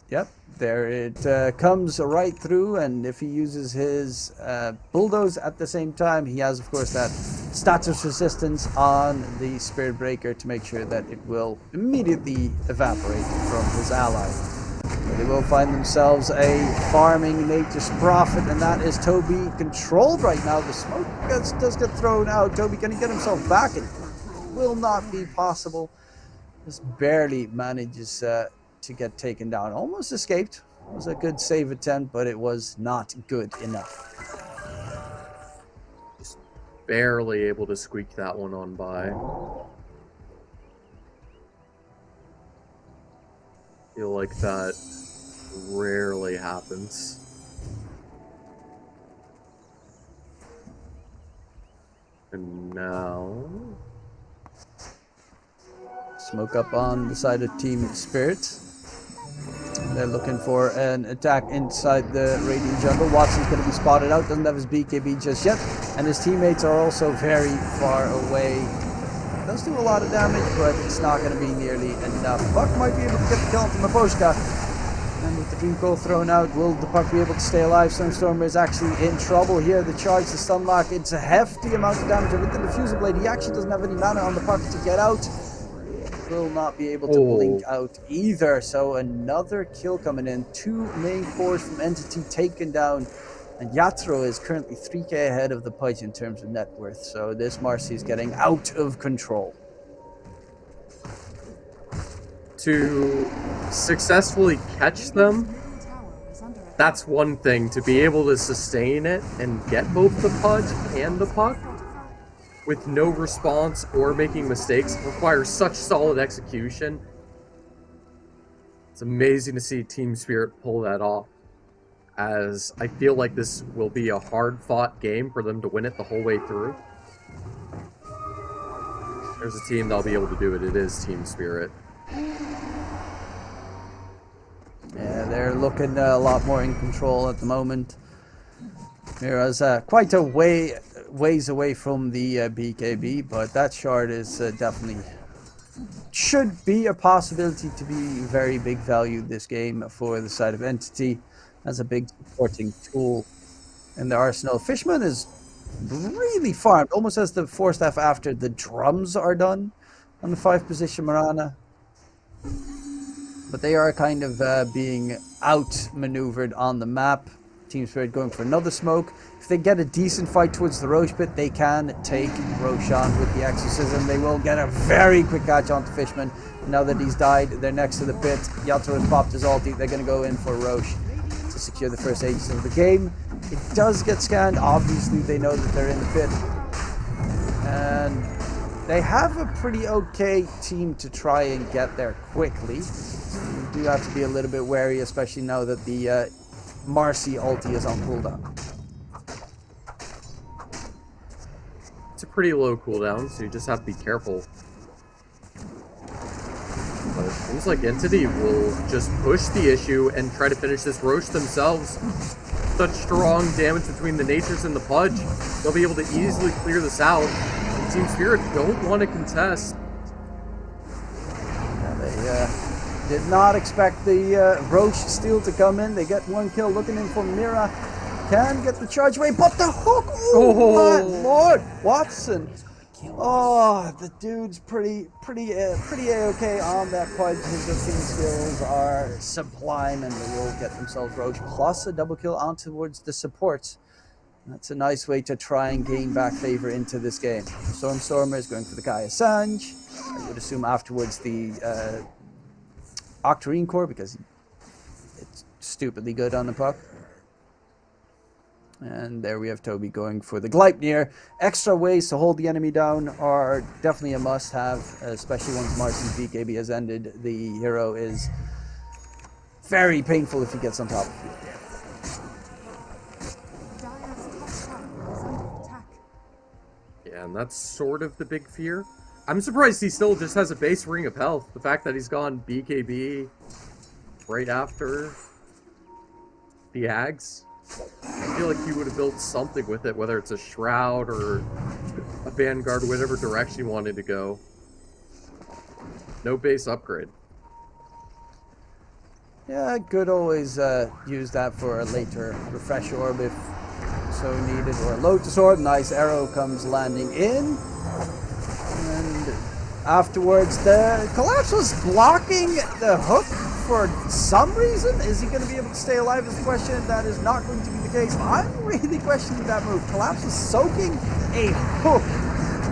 Yep, there it comes right through, and if he uses his bulldoze at the same time, he has, of course, that status resistance on the Spirit Breaker to make sure that it will immediately evaporate from his ally. They will find themselves a farming Nature's Prophet, and that is Toby controlled right now. The smoke does get thrown out. Toby, can he get himself back? It will not be possible. Just barely manages to get taken down. Almost escaped. It was a good save attempt, but it was not good enough. Just barely able to squeak that one on by. Feel like that rarely happens. And now smoke up on the side of Team Spirit. They're looking for an attack inside the Radiant jungle. Watson's going to be spotted out, doesn't have his BKB just yet, and his teammates are also very far away. Does do a lot of damage, but it's not going to be nearly enough. Puck might be able to get the kill onto Maposhka. And with the Dream Coil thrown out, will the Puck be able to stay alive? Stormstormer is actually in trouble here. The charge, the stun lock, it's a hefty amount of damage. With the Diffuser Blade, he actually doesn't have any mana on the Puck to get out. Will not be able to blink out either. So another kill coming in. 2 main cores from Entity taken down. And Yatoro is currently 3k ahead of the Pudge in terms of net worth. So this Marcy is getting out of control. To successfully catch them, that's one thing. To be able to sustain it and get both the Pudge and the Puck with no response or making mistakes requires such solid execution. It's amazing to see Team Spirit pull that off, as I feel like this will be a hard-fought game for them to win it the whole way through. There's a team that'll be able to do it. It is Team Spirit. Yeah, they're looking a lot more in control at the moment. Mira's quite a ways away from the BKB, but that shard is definitely should be a possibility to be very big value this game for the side of Entity as a big supporting tool in the arsenal. Fishman is really farmed, almost as the 4-staff after the drums are done on the 5 position Marana. But they are kind of being outmaneuvered on the map. Team Spirit going for another smoke. If they get a decent fight towards the Roche pit, they can take Roche on with the Exorcism. They will get a very quick catch onto Fishman. Now that he's died, they're next to the pit. Yatoro has popped his ulti. They're going to go in for Roche to secure the first ages of the game. It does get scanned. Obviously, they know that they're in the pit. And they have a pretty okay team to try and get there quickly. You do have to be a little bit wary, especially now that the Marcy ulti is on cooldown. It's a pretty low cooldown, so you just have to be careful. But it seems like Entity will just push the issue and try to finish this Roche themselves. Such strong damage between the Natures and the Pudge. They'll be able to easily clear this out. And Team Spirit don't want to contest. Yeah, they did not expect the Roche steal to come in. They get 1 kill looking in for Mira. Can get the charge away, but the hook! Oh my lord! Watson! Oh, the dude's pretty A-okay on that Pudge. His lifting skills are sublime, and they will get themselves Roche plus a double kill on towards the supports. That's a nice way to try and gain back favor into this game. Stormstormer is going for the Gaia Sange. I would assume afterwards the Octarine Core, because it's stupidly good on the Puck. And there we have Toby going for the Gleipnir. Extra ways to hold the enemy down are definitely a must-have, especially once Marcy's BKB has ended. The hero is very painful if he gets on top of you. Yeah, and that's sort of the big fear. I'm surprised he still just has a base Ring of Health. The fact that he's gone BKB right after the Ags. I feel like he would have built something with it, whether it's a Shroud or a Vanguard, whatever direction he wanted to go. No base upgrade. Yeah, I could always use that for a later Refresh Orb if so needed, or a Lotus Orb. Nice arrow comes landing in. And afterwards, the Collapse was blocking the hook for some reason. Is he going to be able to stay alive is the question. That is not going to be the case. I'm really questioning that move. Collapse is soaking a hook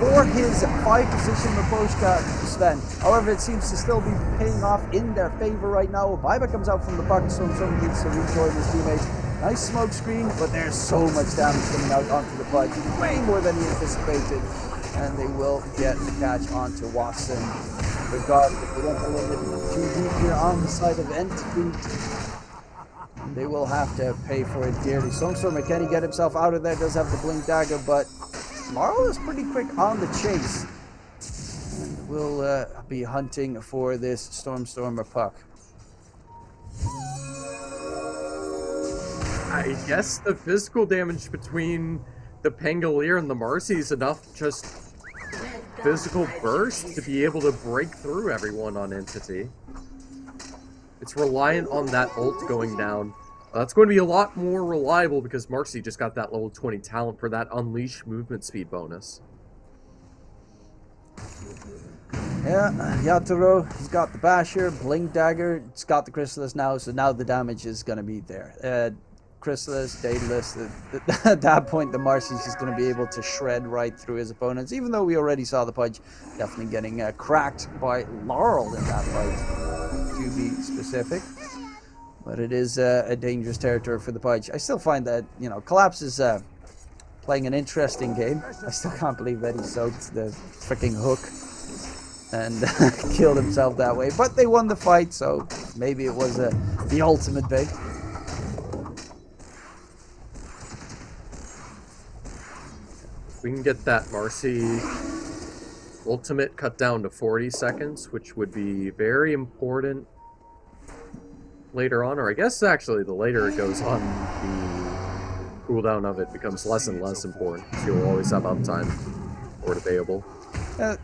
for his 5-position Maposhka Sven. However, it seems to still be paying off in their favor right now. Baiba comes out from the puck, so needs to rejoin his teammates. Nice smoke screen, but there's so much damage coming out onto the Pudge. Way more than he anticipated. And they will get the catch onto Watson. Regardless, they went a little bit too deep here on the side of Entity. They will have to pay for it dearly. Stormstormer, can he get himself out of there? Does have the Blink Dagger, but Marl is pretty quick on the chase. And will be hunting for this Stormstormer puck. I guess the physical damage between the Pangolier and the Marcy is enough just physical burst to be able to break through everyone on Entity. It's reliant on that ult going down. That's going to be a lot more reliable because Marcy just got that level 20 talent for that unleash movement speed bonus. Yeah, Yatoro, he's got the Basher, Blink Dagger, it's got the Chrysalis now, so now the damage is going to be there. Chrysalis, Daedalus, at that point the Marcy's just going to be able to shred right through his opponents, even though we already saw the Pudge definitely getting cracked by Laurel in that fight, to be specific. But it is a dangerous territory for the Pudge. I still find that, you know, Collapse is playing an interesting game. I still can't believe that he soaked the freaking hook and killed himself that way. But they won the fight, so maybe it was the ultimate bait. We can get that Marcy ultimate cut down to 40 seconds, which would be very important later on, or I guess actually the later it goes on, the cooldown of it becomes less and less important. You'll always have uptime or debatable.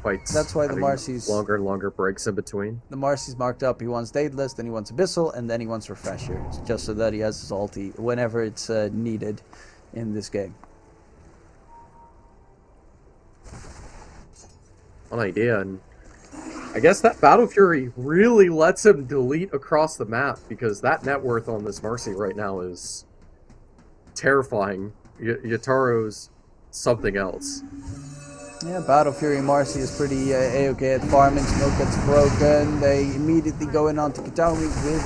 Fights. That's why the Marcy's longer and longer breaks in between. The Marcy's marked up. He wants Daedalus, then he wants Abyssal, and then he wants Refresher, just so that he has his ulti whenever it's needed in this game. One idea, and I guess that Battle Fury really lets him delete across the map, because that net worth on this Marcy right now is terrifying. Yatoro's something else. Yeah, Battle Fury Marcy is pretty A-okay at farming. Smoke gets broken. They immediately go in onto Kataomi with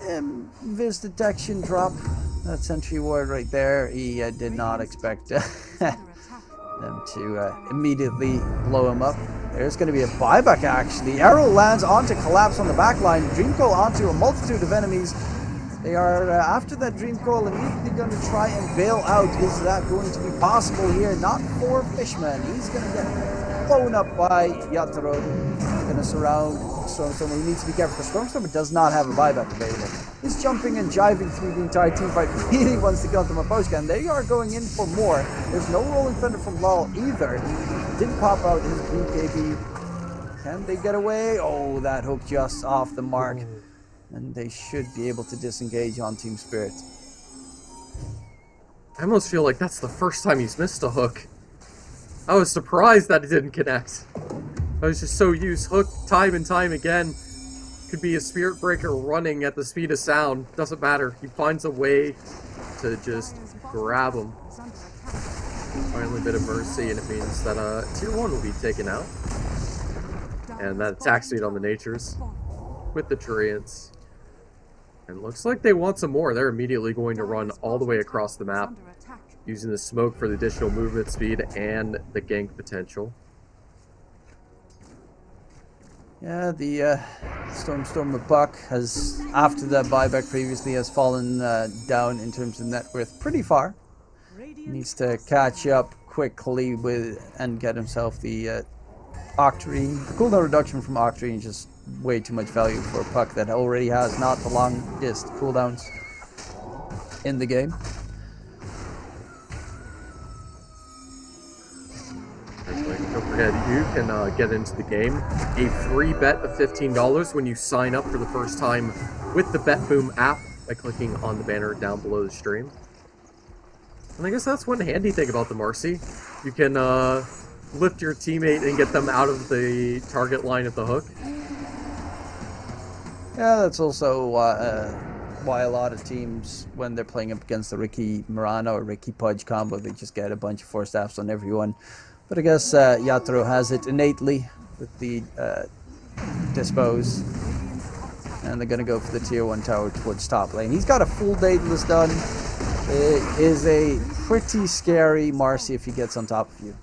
the Viz detection drop. That sentry ward right there. He did not expect them to immediately blow him up. There's going to be a buyback actually. Arrow lands onto Collapse on the back line. Dream Coil onto a multitude of enemies. They are, after that Dream Coil, immediately going to try and bail out. Is that going to be possible here? Not for Fishman. He's going to get blown up by Yatoro. Going to surround Stormstormer. He needs to be careful because Stormstormer does not have a buyback available. He's jumping and jiving through the entire team fight. Really wants to kill them Maposhka, and they are going in for more. There's no Rolling Thunder from Lal either. Didn't pop out his BKB. Can they get away? Oh, that hook just off the mark. And they should be able to disengage on Team Spirit. I almost feel like that's the first time he's missed a hook. I was surprised that it didn't connect. I was just so used. Hook, time and time again. Could be a Spirit Breaker running at the speed of sound. Doesn't matter. He finds a way to just grab him. Finally a bit of mercy, and it means that Tier 1 will be taken out. And that attack speed on the Natures with the Treants. And looks like they want some more. They're immediately going to run all the way across the map, using the smoke for the additional movement speed and the gank potential. Yeah, the Stormstormer Buck has, after that buyback previously, has fallen down in terms of net worth pretty far. Needs to catch up quickly with and get himself the Octarine. The cooldown reduction from Octarine is just way too much value for a Puck that already has not the longest cooldowns in the game. Don't forget, you can get into the game. A free bet of $15 when you sign up for the first time with the BetBoom app by clicking on the banner down below the stream. And I guess that's one handy thing about the Marcy. You can lift your teammate and get them out of the target line of the hook. Yeah, that's also why a lot of teams, when they're playing up against the Ricky Murano or Ricky Pudge combo, they just get a bunch of 4-staffs on everyone. But I guess Yatoro has it innately with the Dispose. And they're going to go for the Tier 1 tower towards top lane. He's got a full Daedalus done. It is a pretty scary Marcy if he gets on top of you.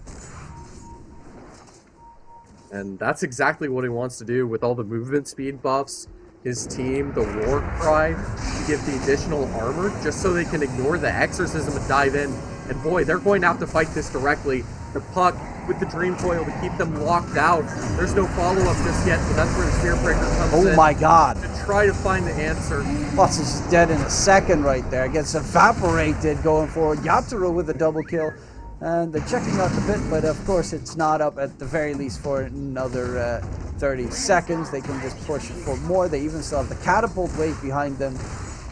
And that's exactly what he wants to do with all the movement speed buffs. His team, the War Cry, to give the additional armor just so they can ignore the Exorcism and dive in. And boy, they're going to have to fight this directly. The Puck with the Dream Coil to keep them locked out. There's no follow-up just yet, but that's where the Spirit Breaker comes in. Oh my god. To try to find the answer. Plus is dead in a second right there. Gets evaporated going forward. Yatoro with a double kill. And they're checking out the bit, but of course it's not up at the very least for another 30 seconds. They can just push for more. They even still have the catapult wave behind them.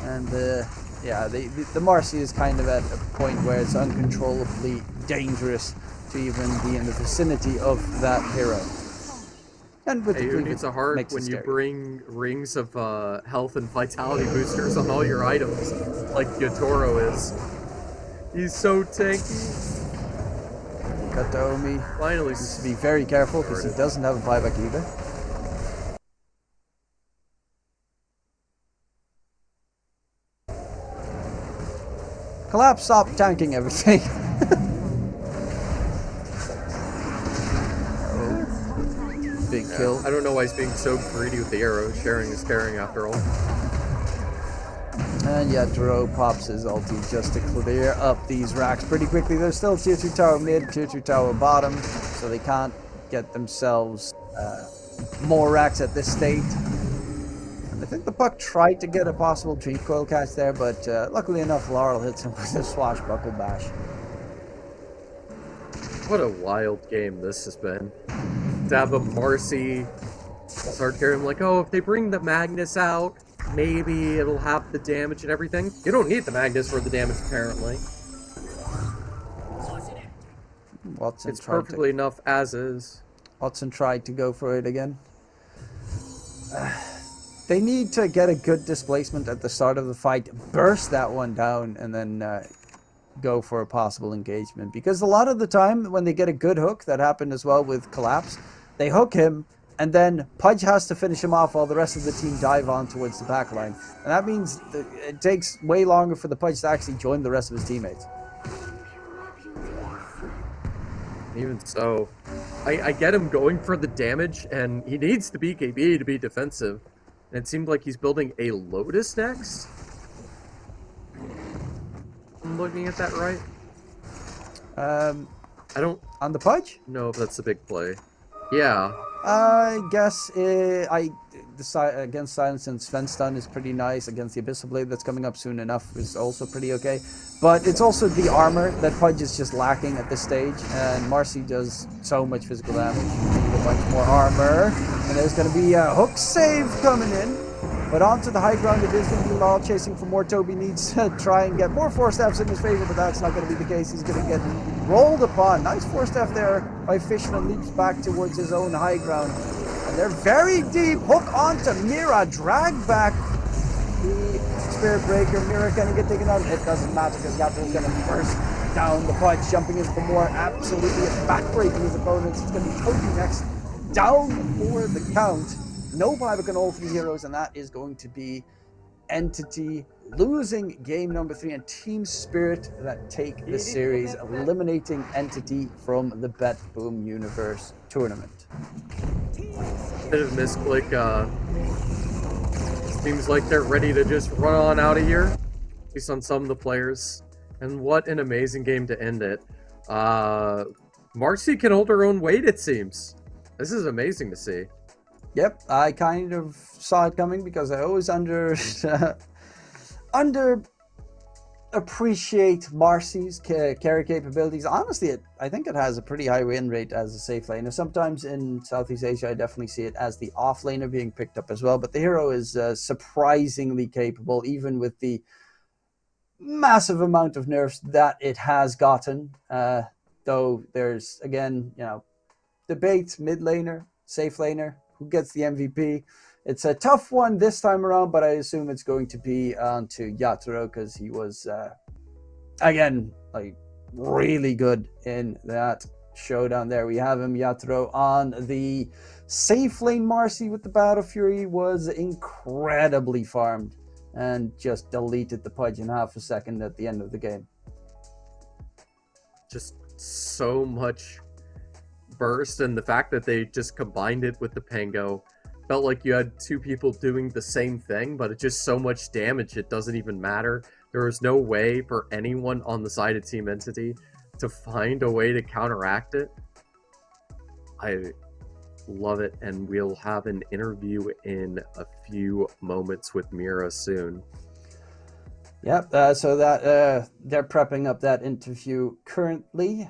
And yeah, the Marcy is kind of at a point where it's uncontrollably dangerous to even be in the vicinity of that hero. And with Hey, who needs a heart when you bring rings of health and vitality boosters on all your items, like Yatoro is? He's so tanky. Kataomi Finally, needs to be very careful because he doesn't have a buyback either. Collapse, stop tanking everything. Oh, big kill. I don't know why he's being so greedy with the arrow. Sharing is caring after all. And Yatoro pops his ulti just to clear up these racks pretty quickly. There's still tier 2 tower mid, tier 2 tower bottom, so they can't get themselves more racks at this state. And I think the Puck tried to get a possible tree coil catch there, but luckily enough, Laurel hits him with a swashbuckle bash. What a wild game this has been. To have a Marcy start carrying like, oh, if they bring the Magnus out, maybe it'll have the damage and everything. You don't need the Magnus for the damage, apparently. Watson It's perfectly enough as is. Watson tried to go for it again. They need to get a good displacement at the start of the fight, burst that one down, and then go for a possible engagement. Because a lot of the time, when they get a good hook, that happened as well with Collapse, they hook him, and then Pudge has to finish him off while the rest of the team dive on towards the back line. And that means that it takes way longer for the Pudge to actually join the rest of his teammates. Even so, I get him going for the damage, and he needs the BKB to be defensive. And it seemed like he's building a Lotus next. I'm looking at that right. I don't On the Pudge? know if that's a big play. Yeah. I guess against Silence and Sven Stun is pretty nice. Against the Abyssal Blade that's coming up soon enough is also pretty okay. But it's also the armor that Pudge is just lacking at this stage. And Marcy does so much physical damage. You need a bunch more armor. And there's going to be a hook save coming in. But onto the high ground, it is going to be Laurel chasing for more. Toby needs to try and get more 4-steps in his favor, but that's not going to be the case. He's going to get rolled upon. Nice 4-step there by Fishman, leaps back towards his own high ground. And they're very deep. Hook onto Mira, drag back the Spirit Breaker. Mira can get taken out. It doesn't matter because Yatoro's going to burst down the Pudge, jumping in for more, absolutely backbreaking his opponents. It's going to be Toby next, down for the count. No buyback on all three heroes, and that is going to be Entity losing game number 3 and Team Spirit that take the series, eliminating Entity from the BetBoom Universe tournament. Bit of misclick. Seems like they're ready to just run on out of here, at least on some of the players. And what an amazing game to end it. Marcy can hold her own weight, it seems. This is amazing to see. Yep, I kind of saw it coming because I always appreciate Marcy's carry capabilities. Honestly, I think it has a pretty high win rate as a safe laner. Sometimes in Southeast Asia, I definitely see it as the off laner being picked up as well. But the hero is surprisingly capable, even with the massive amount of nerfs that it has gotten. Though there's, again, debates, mid laner, safe laner. Who gets the MVP? It's a tough one this time around, but I assume it's going to be on to Yatoro because he was, again, really good in that showdown there. We have him, Yatoro, on the safe lane. Marcy with the Battle Fury was incredibly farmed and just deleted the Pudge in half a second at the end of the game. Just so much burst, and the fact that they just combined it with the Pango felt like you had two people doing the same thing, but it's just so much damage it doesn't even matter. There was no way for anyone on the side of Team Entity to find a way to counteract it. I love it, and we'll have an interview in a few moments with Mira soon. Yep. So that they're prepping up that interview currently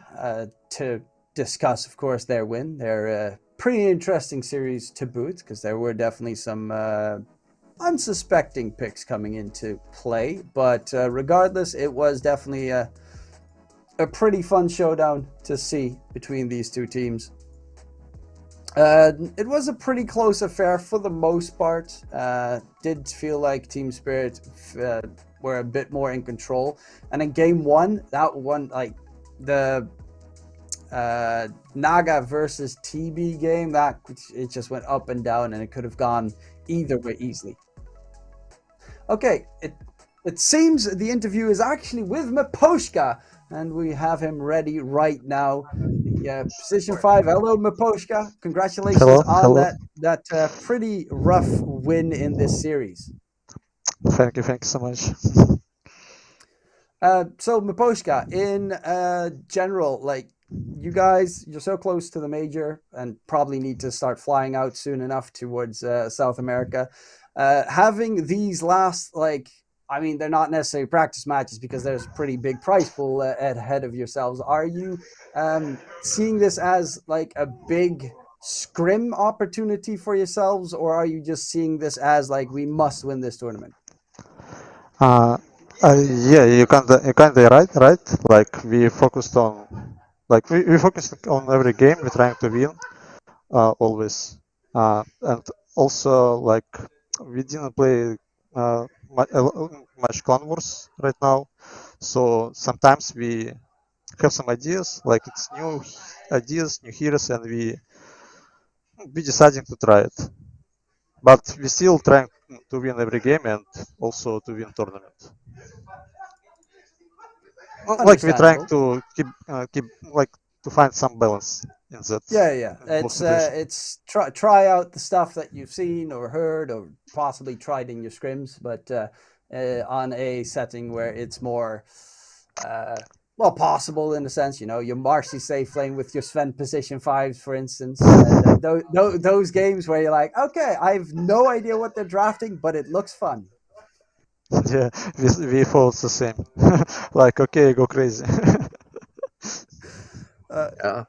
to discuss, of course, their win. Their pretty interesting series to boot, because there were definitely some unsuspecting picks coming into play. But regardless, it was definitely a pretty fun showdown to see between these two teams. It was a pretty close affair for the most part. Did feel like Team Spirit were a bit more in control. And in game one, that one, like the Naga versus TB game, that it just went up and down, and it could have gone either way easily. Okay, it seems the interview is actually with Maposhka, and we have him ready right now. The position 5. Hello, Maposhka. Congratulations Hello, on hello. that pretty rough win in this series. Thank you so much. So Maposhka, in general, like you guys, you're so close to the major and probably need to start flying out soon enough towards South America. Having these last, like, I mean, they're not necessarily practice matches because there's a pretty big prize pool ahead of yourselves. Are you seeing this as like a big scrim opportunity for yourselves, or are you just seeing this as like, we must win this tournament? Uh, yeah, you kinda right. Like we focused on, like we focused on every game. We're trying to win, always. And also like we didn't play much clan wars right now, so sometimes we have some ideas, like it's new ideas, new heroes, and we deciding to try it. But we still trying to win every game and also to win tournament. Like we're trying Understandable. to keep like to find some balance in that Yeah. in both situations. It's try out the stuff that you've seen or heard or possibly tried in your scrims, but on a setting where it's more well possible in a sense. You know, your Marcy safe lane with your Sven position 5s, for instance. Those games where you're like, okay, I have no idea what they're drafting, but it looks fun. Yeah, we thought the same. Like okay, go crazy. Yeah.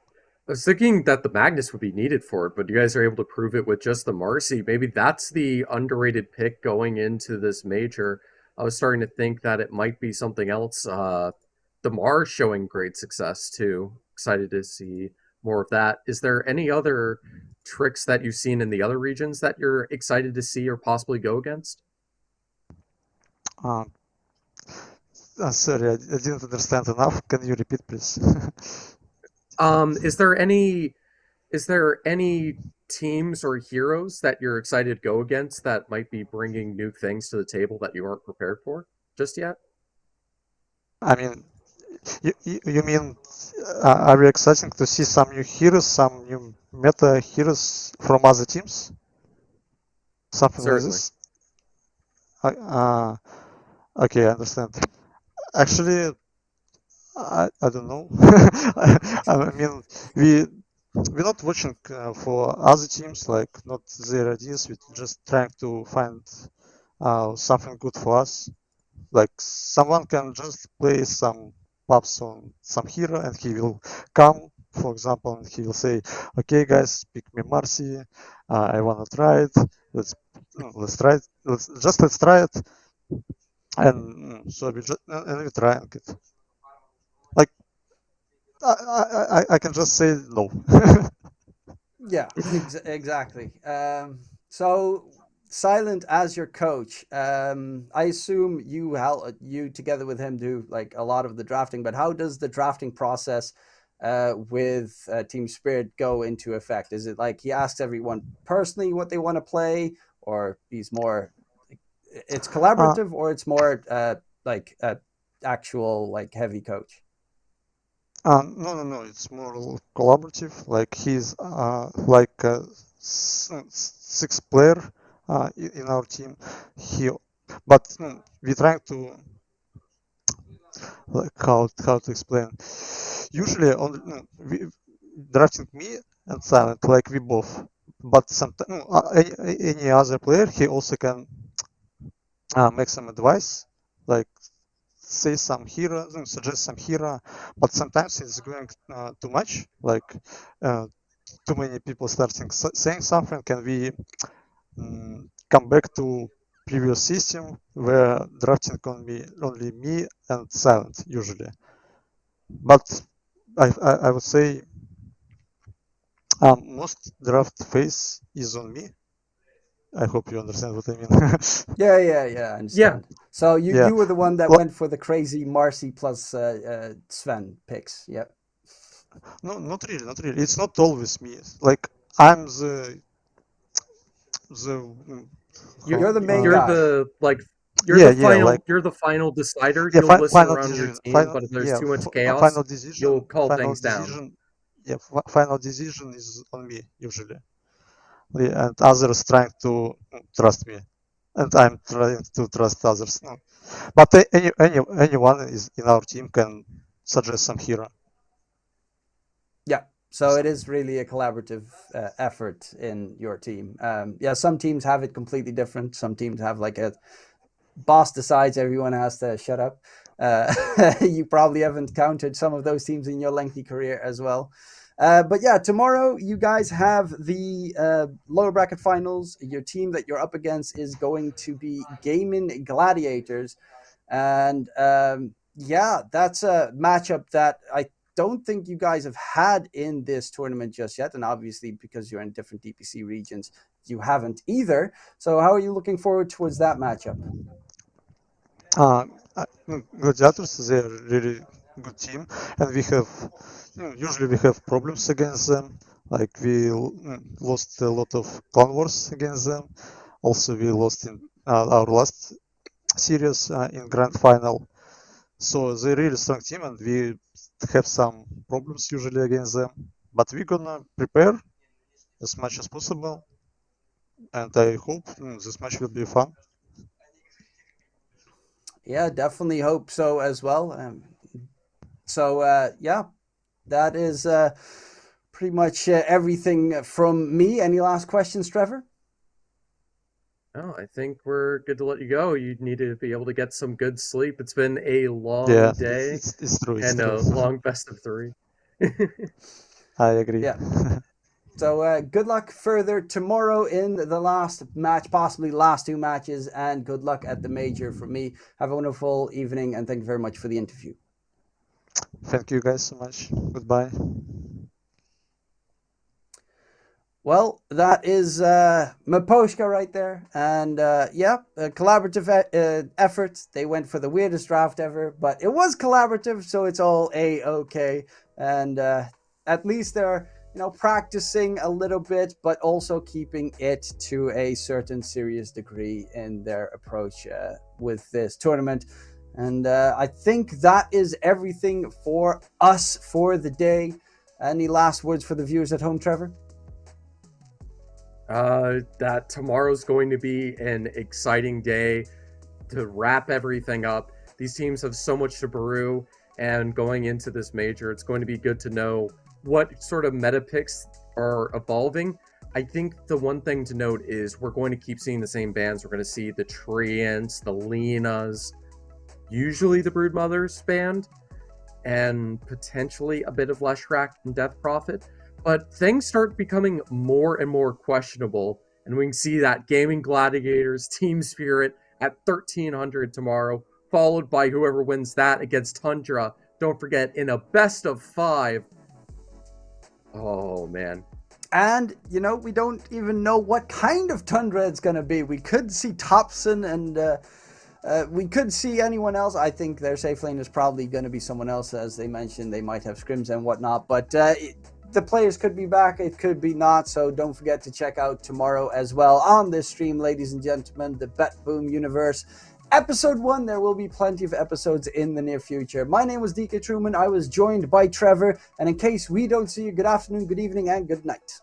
I was thinking that the Magnus would be needed for it, but you guys are able to prove it with just the Marcy. Maybe that's the underrated pick going into this major. I was starting to think that it might be something else. The Mars showing great success too. Excited to see more of that. Is there any other tricks that you've seen in the other regions that you're excited to see or possibly go against? um, Sorry, I didn't understand enough. Can you repeat, please? Is there any teams or heroes that you're excited to go against that might be bringing new things to the table that you aren't prepared for just yet? I mean, you mean are we exciting to see some new heroes, some new meta heroes from other teams? Something like Certainly. this? Uh, okay, I understand. Actually, I don't know. I mean, we're not watching for other teams, like not their ideas. We're just trying to find something good for us. Like someone can just play some pubs on some hero, and he will come, for example, and he will say, "Okay, guys, pick me Marcy. I wanna try it. Let's try it. Let's try it." And so we trying it. Like I can just say no. Yeah, exactly. So Silent as your coach, I assume you together with him do like a lot of the drafting. But how does the drafting process with Team Spirit go into effect? Is it like he asks everyone personally what they want to play, or he's more? It's uh, collaborative, or it's more like actual like heavy coach. no. It's more collaborative. Like he's like a sixth player in our team. He, but we trying to like how to explain. Usually on we drafting me and Silent, like we both. But sometimes any other player he also can make some advice. Like say some hero, suggest some hero, but sometimes it's going too much. Like too many people starting saying something, and we come back to previous system where drafting only me and silent usually. But I would say most draft phase is on me. I hope you understand what I mean. Yeah, I understand. So Yeah. you were the one that went for the crazy Marcy plus Sven picks. Yep. No, not really, not really. It's not always me. Like I'm the You're the main You're guy. the like you're the final decider. yeah, You'll listen final around your decision, team, but if there's too much chaos, you'll call final things down. decision. Yeah, final decision is on me usually. Yeah, and others trying to trust me, and I'm trying to trust others. No. But anyone is in our team can suggest some hero. Yeah. So it is really a collaborative effort in your team. Yeah, some teams have it completely different. Some teams have like a boss decides everyone has to shut up. You probably have encountered some of those teams in your lengthy career as well. But yeah, tomorrow you guys have the lower bracket finals. Your team that you're up against is going to be Gaming Gladiators. And yeah, that's a matchup that I don't think you guys have had in this tournament just yet. And obviously, because you're in different DPC regions, you haven't either. So, how are you looking forward towards that matchup? Gladiators, they're really good team, and we have usually we have problems against them. Like we lost a lot of clan wars against them. Also, we lost in our last series in grand final. So they're really strong team, and we have some problems usually against them. But we're gonna prepare as much as possible, and I hope this match will be fun. Yeah, definitely hope so as well. Yeah, that is pretty much everything from me. Any last questions, Trevor? No, I think we're good to let you go. You need to be able to get some good sleep. It's been a long Yeah, day it's true. It's and true. a long best of three. I agree. Yeah. So good luck further tomorrow in the last match, possibly last two matches, and good luck at the major for me. Have a wonderful evening, and thank you very much for the interview. Thank you guys so much. Goodbye. Well, that is Maposhka right there. And yeah, a collaborative effort. They went for the weirdest draft ever, but it was collaborative, so it's all A-okay. And at least they're, practicing a little bit, but also keeping it to a certain serious degree in their approach with this tournament. And I think that is everything for us for the day. Any last words for the viewers at home, Trevor? That tomorrow's going to be an exciting day to wrap everything up. These teams have so much to brew, and going into this major, it's going to be good to know what sort of meta picks are evolving. I think the one thing to note is we're going to keep seeing the same bands. We're going to see the Treants, the Lenas, usually the Broodmothers band, and potentially a bit of Leshrac and Death Prophet. But things start becoming more and more questionable, and we can see that Gaming Gladiators Team Spirit at 1300 tomorrow, followed by whoever wins that against Tundra. Don't forget, in a best of 5. Oh, man. And, we don't even know what kind of Tundra it's going to be. We could see Topson and we could see anyone else. I think their safe lane is probably going to be someone else. As they mentioned, they might have scrims and whatnot. But the players could be back. It could be not. So don't forget to check out tomorrow as well on this stream, ladies and gentlemen, the BetBoom universe. Episode 1, there will be plenty of episodes in the near future. My name was DK Truman. I was joined by Trevor. And in case we don't see you, good afternoon, good evening, and good night.